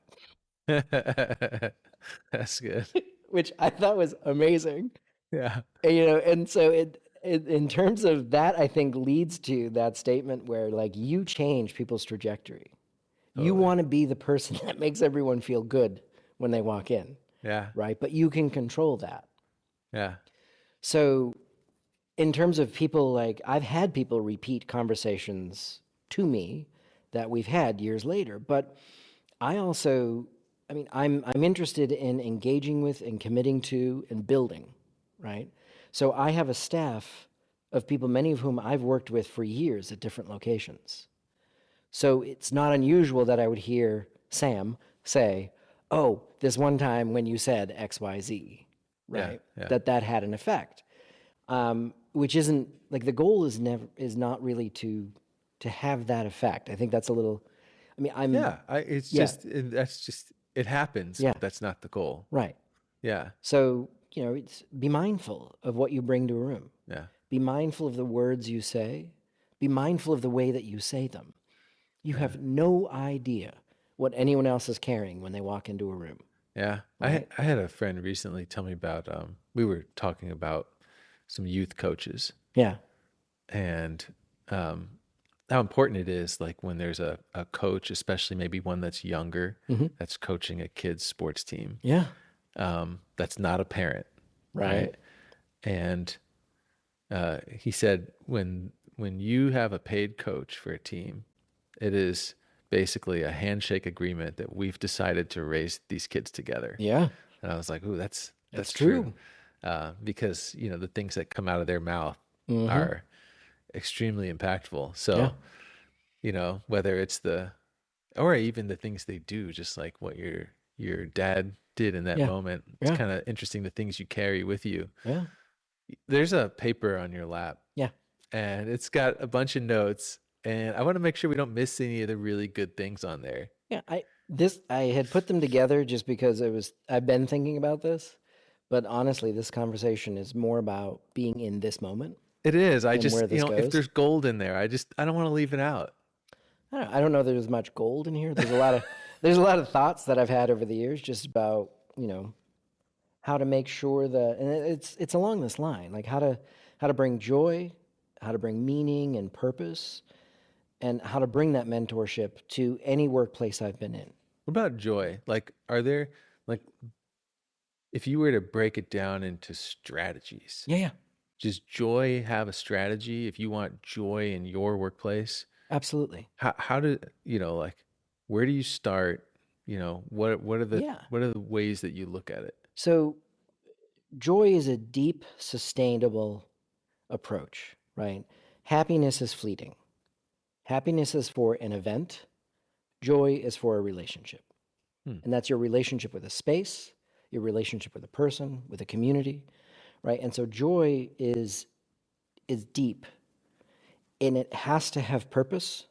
That's good. Which I thought was amazing. Yeah. And, and so in terms of that, I think leads to that statement where like you change people's trajectory. You want to be the person that makes everyone feel good when they walk in, Yeah. right? But you can control that. Yeah. So in terms of people, like I've had people repeat conversations to me that we've had years later, but I also, I mean, I'm interested in engaging with and committing to and building, right? So I have a staff of people, many of whom I've worked with for years at different locations. So it's not unusual that I would hear Sam say, "Oh, this one time when you said X, Y, Z," right? Yeah. That had an effect. Which isn't like the goal is not really to have that effect. I think that's a little. I mean, It's Yeah. just, that's just, it happens, Yeah. but that's not the goal. right. Yeah. So it's be mindful of what you bring to a room. Yeah. Be mindful of the words you say. Be mindful of the way that you say them. You have no idea what anyone else is carrying when they walk into a room. Yeah. I had a friend recently tell me about, we were talking about some youth coaches Yeah. and how important it is, like when there's a coach, especially maybe one that's younger, that's coaching a kid's sports team, Yeah. that's not a parent. Right. And he said when you have a paid coach for a team, it is basically a handshake agreement that we've decided to raise these kids together. Yeah. And I was like, ooh, that's true. because the things that come out of their mouth are extremely impactful. So, whether it's or even the things they do, just like what your dad did in that moment, it's kind of interesting, the things you carry with you. Yeah. There's a paper on your lap. Yeah. And it's got a bunch of notes, and I want to make sure we don't miss any of the really good things on there. Yeah. I had put them together just because I've been thinking about this, but honestly, this conversation is more about being in this moment. It is. I just, where this if goes. there's gold in there, I don't want to leave it out. I don't know if there's much gold in here. There's a lot of thoughts that I've had over the years just about, how to make sure that, and it's along this line, like how to bring joy, how to bring meaning and purpose, and how to bring that mentorship to any workplace I've been in. What about joy? Like, are there, like, if you were to break it down into strategies, Yeah. does joy have a strategy? If you want joy in your workplace, Absolutely. how do, like, where do you start? What are the ways that you look at it? So joy is a deep, sustainable approach, right? Happiness is fleeting. Happiness is for an event. Joy is for a relationship. And that's your relationship with a space, your relationship with a person, with a community, right? And so joy is deep, and it has to have purpose,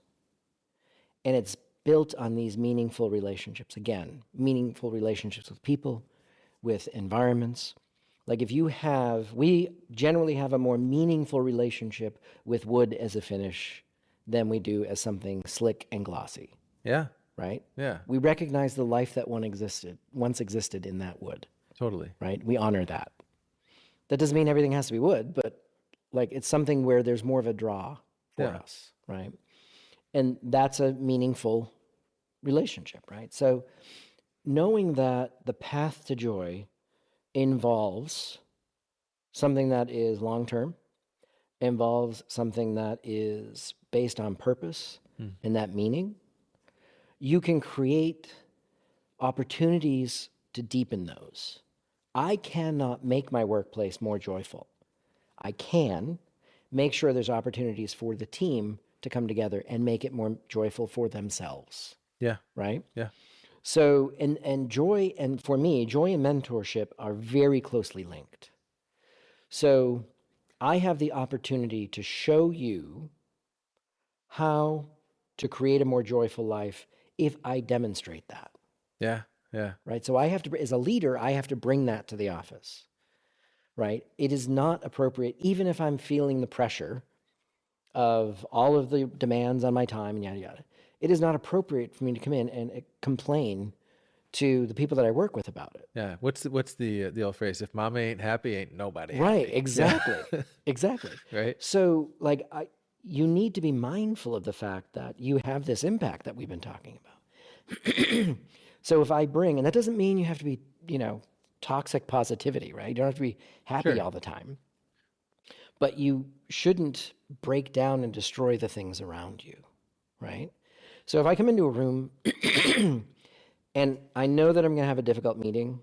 and it's built on these meaningful relationships. Again, meaningful relationships with people, with environments. Like we generally have a more meaningful relationship with wood as a finish than we do as something slick and glossy. Yeah. Right? Yeah. We recognize the life that once existed in that wood. Totally. Right? We honor that. That doesn't mean everything has to be wood, but like it's something where there's more of a draw for us, right? And that's a meaningful relationship, right? So knowing that the path to joy involves something that is long-term, involves something that is based on purpose and that meaning, you can create opportunities to deepen those. I cannot make my workplace more joyful. I can make sure there's opportunities for the team to come together and make it more joyful for themselves. Yeah. Right? Yeah. So, and joy, and for me, joy and mentorship are very closely linked. So I have the opportunity to show you how to create a more joyful life if I demonstrate that. Yeah. Yeah. Right? So I have to, as a leader, I have to bring that to the office. Right? It is not appropriate, even if I'm feeling the pressure of all of the demands on my time and yada, yada. It is not appropriate for me to come in and complain to the people that I work with about it. Yeah. What's the old phrase? If mama ain't happy, ain't nobody Right, happy. exactly. Yeah. Exactly. Right. So like you need to be mindful of the fact that you have this impact that we've been talking about. So if I bring, and that doesn't mean you have to be, toxic positivity, right? You don't have to be happy Sure. all the time. But you shouldn't break down and destroy the things around you, right? So if I come into a room and I know that I'm going to have a difficult meeting,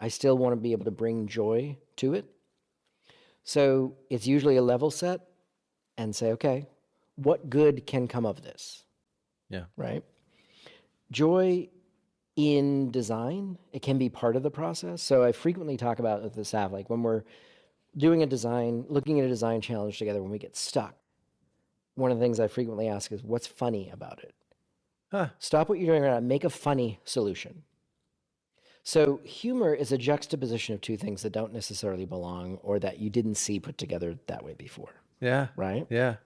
I still want to be able to bring joy to it. So it's usually a level set and say, okay, what good can come of this, Yeah. right? Joy in design, it can be part of the process. So I frequently talk about with the staff, like when we're doing a design, looking at a design challenge together, when we get stuck, one of the things I frequently ask is, what's funny about it? Huh. Stop what you're doing right now, make a funny solution. So humor is a juxtaposition of two things that don't necessarily belong or that you didn't see put together that way before, Yeah. right? Yeah.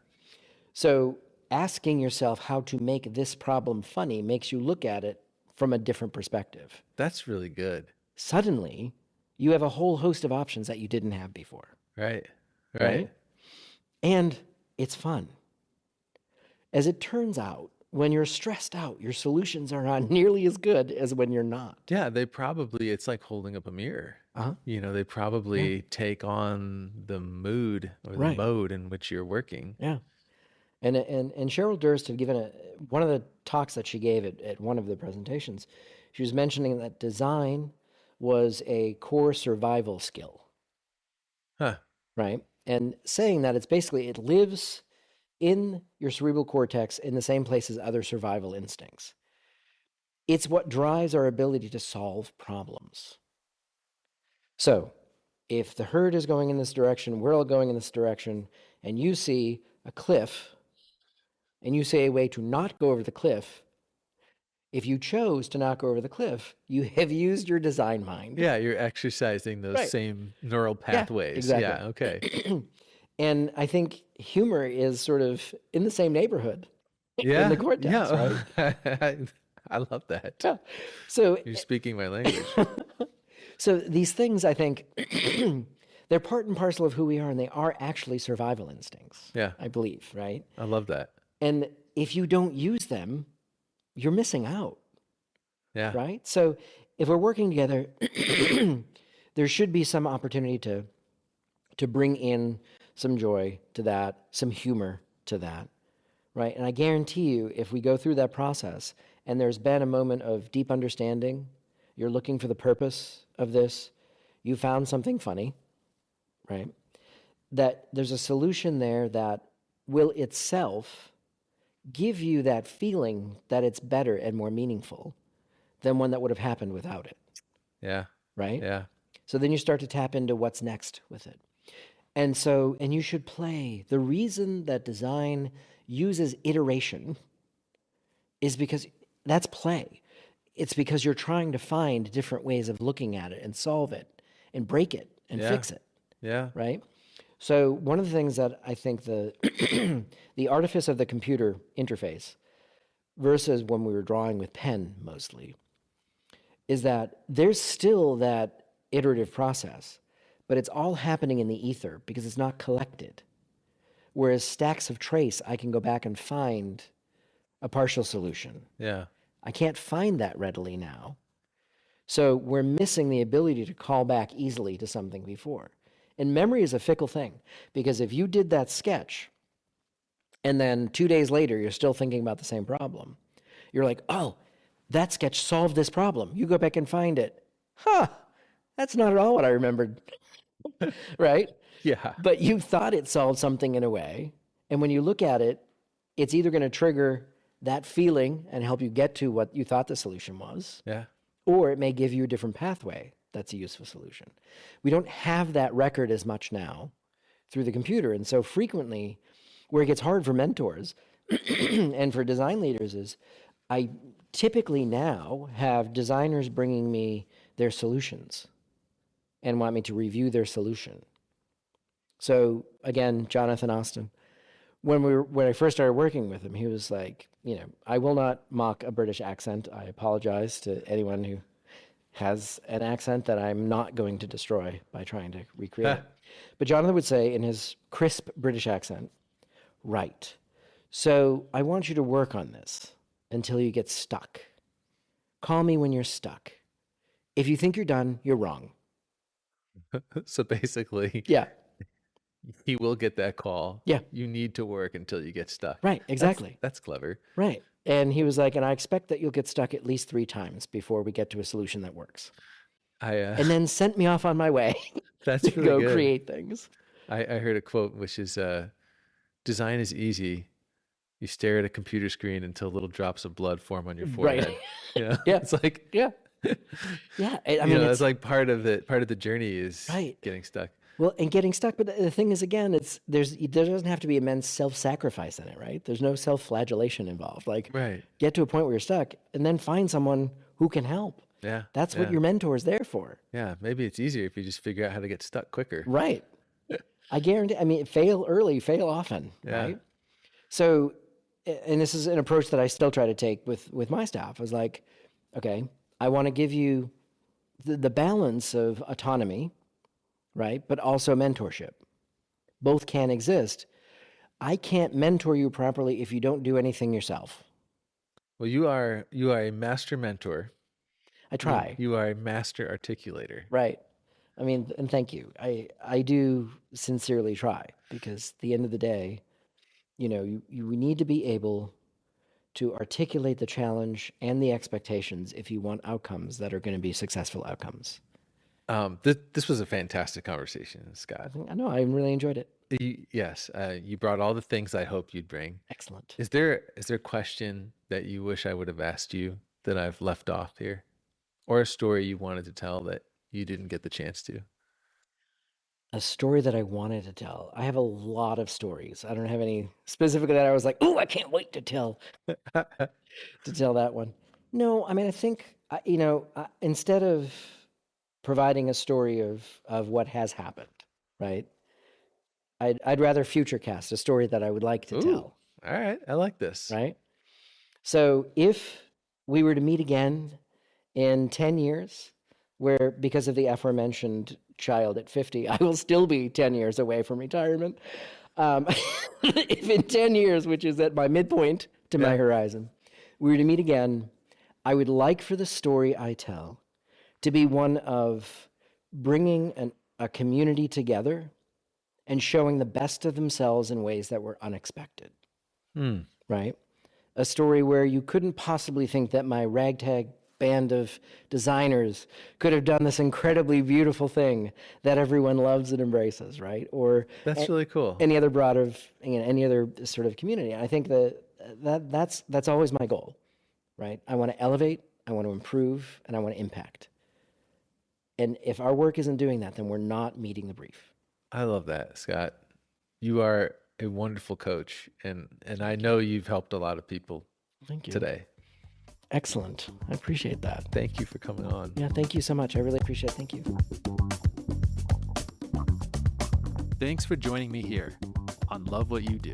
So asking yourself how to make this problem funny makes you look at it from a different perspective. That's really good. Suddenly, you have a whole host of options that you didn't have before, Right. right? And it's fun. As it turns out, when you're stressed out, your solutions are not nearly as good as when you're not. Yeah. It's like holding up a mirror. Uh-huh. They probably take on the mood or the Right. mode in which you're working. Yeah. And Cheryl Durst had given one of the talks that she gave at one of the presentations. She was mentioning that design was a core survival skill, Huh. right? And saying that it lives in your cerebral cortex in the same place as other survival instincts. It's what drives our ability to solve problems. So if the herd is going in this direction, we're all going in this direction, and you see a cliff, and you say a way to not go over the cliff, if you chose to not go over the cliff, you have used your design mind. Yeah. You're exercising those Right. same neural pathways. exactly. Yeah. Okay. And I think humor is sort of in the same neighborhood Yeah. in the cortex, right? Yeah. I love that. Yeah. So, You're speaking my language. so these things, I think, they're part and parcel of who we are, and they are actually survival instincts. Yeah. I believe, right? I love that. And if you don't use them, you're missing out, Yeah. right? So if we're working together, there should be some opportunity to bring in some joy to that, some humor to that, right? And I guarantee you, if we go through that process and there's been a moment of deep understanding, you're looking for the purpose of this, you found something funny, right? That there's a solution there that will itself give you that feeling that it's better and more meaningful than one that would have happened without it, Yeah. right? Yeah. So then you start to tap into what's next with it. And you should play. The reason that design uses iteration is because that's play. It's because you're trying to find different ways of looking at it and solve it and break it and Yeah. fix it, Yeah. right? So one of the things that I think the the artifice of the computer interface versus when we were drawing with pen mostly is that there's still that iterative process, but it's all happening in the ether because it's not collected. Whereas stacks of trace, I can go back and find a partial solution. Yeah. I can't find that readily now. So we're missing the ability to call back easily to something before. And memory is a fickle thing, because if you did that sketch and then 2 days later you're still thinking about the same problem, you're like, oh, that sketch solved this problem. You go back and find it. Huh, that's not at all what I remembered. Right? Yeah. But you thought it solved something in a way. And when you look at it, it's either going to trigger that feeling and help you get to what you thought the solution was, Yeah. or it may give you a different pathway that's a useful solution. We don't have that record as much now through the computer. And so frequently, where it gets hard for mentors and for design leaders is I typically now have designers bringing me their solutions and want me to review their solution. So again, Jonathan Austin, when I first started working with him, he was like, I will not mock a British accent. I apologize to anyone who has an accent that I'm not going to destroy by trying to recreate it. But Jonathan would say in his crisp British accent, right. So I want you to work on this until you get stuck. Call me when you're stuck. If you think you're done, you're wrong. So basically, Yeah. he will get that call. Yeah. You need to work until you get stuck. Right, exactly. That's clever. Right. And he was like, and I expect that you'll get stuck at least 3 times before we get to a solution that works. And then sent me off on my way that's to really go good. create things. I heard a quote, which is, design is easy. You stare at a computer screen until little drops of blood form on your forehead. Right. Yeah. Yeah. It's like, Yeah. Yeah. I you mean, know, it's that's like part of the journey is Right. getting stuck. Well, and getting stuck, but the thing is, again, there doesn't have to be immense self-sacrifice in it, right? There's no self-flagellation involved. Like, Right. get to a point where you're stuck, and then find someone who can help. Yeah. That's what your mentor is there for, Yeah. Maybe it's easier if you just figure out how to get stuck quicker. right? I guarantee. I mean, fail early, fail often, Yeah. right? So, and this is an approach that I still try to take with my staff. I was like, okay, I want to give you the balance of autonomy, right? But also mentorship. Both can exist. I can't mentor you properly if you don't do anything yourself. Well, you are a master mentor. I try. You are a master articulator. Right. I mean, and thank you. I do sincerely try, because at the end of the day, you know, you need to be able to articulate the challenge and the expectations if you want outcomes that are going to be successful outcomes. This was a fantastic conversation, Scott. I know, I really enjoyed it. Yes, you brought all the things I hoped you'd bring. Excellent. Is there a question that you wish I would have asked you that I've left off here? Or a story you wanted to tell that you didn't get the chance to? A story that I wanted to tell. I have a lot of stories. I don't have any specifically that I was like, oh, I can't wait to tell that one. No, I mean, I think, you know, instead of providing a story of what has happened, right? I'd rather future cast a story that I would like to tell. All right, I like this. Right? So if we were to meet again in 10 years, where because of the aforementioned child at 50, I will still be 10 years away from retirement. If in 10 years, which is at my midpoint to my horizon, we were to meet again, I would like for the story I tell to be one of bringing a community together and showing the best of themselves in ways that were unexpected, right? A story where you couldn't possibly think that my ragtag band of designers could have done this incredibly beautiful thing that everyone loves and embraces, right? Or That's really cool. any other any other sort of community. I think that's always my goal, right? I want to elevate, I want to improve, and I want to impact. And if our work isn't doing that, then we're not meeting the brief. I love that, Scott. You are a wonderful coach, and I know you've helped a lot of people Thank you. today. Excellent. I appreciate that. Thank you for coming on. Yeah, thank you so much. I really appreciate it. Thank you. Thanks for joining me here on Love What You Do.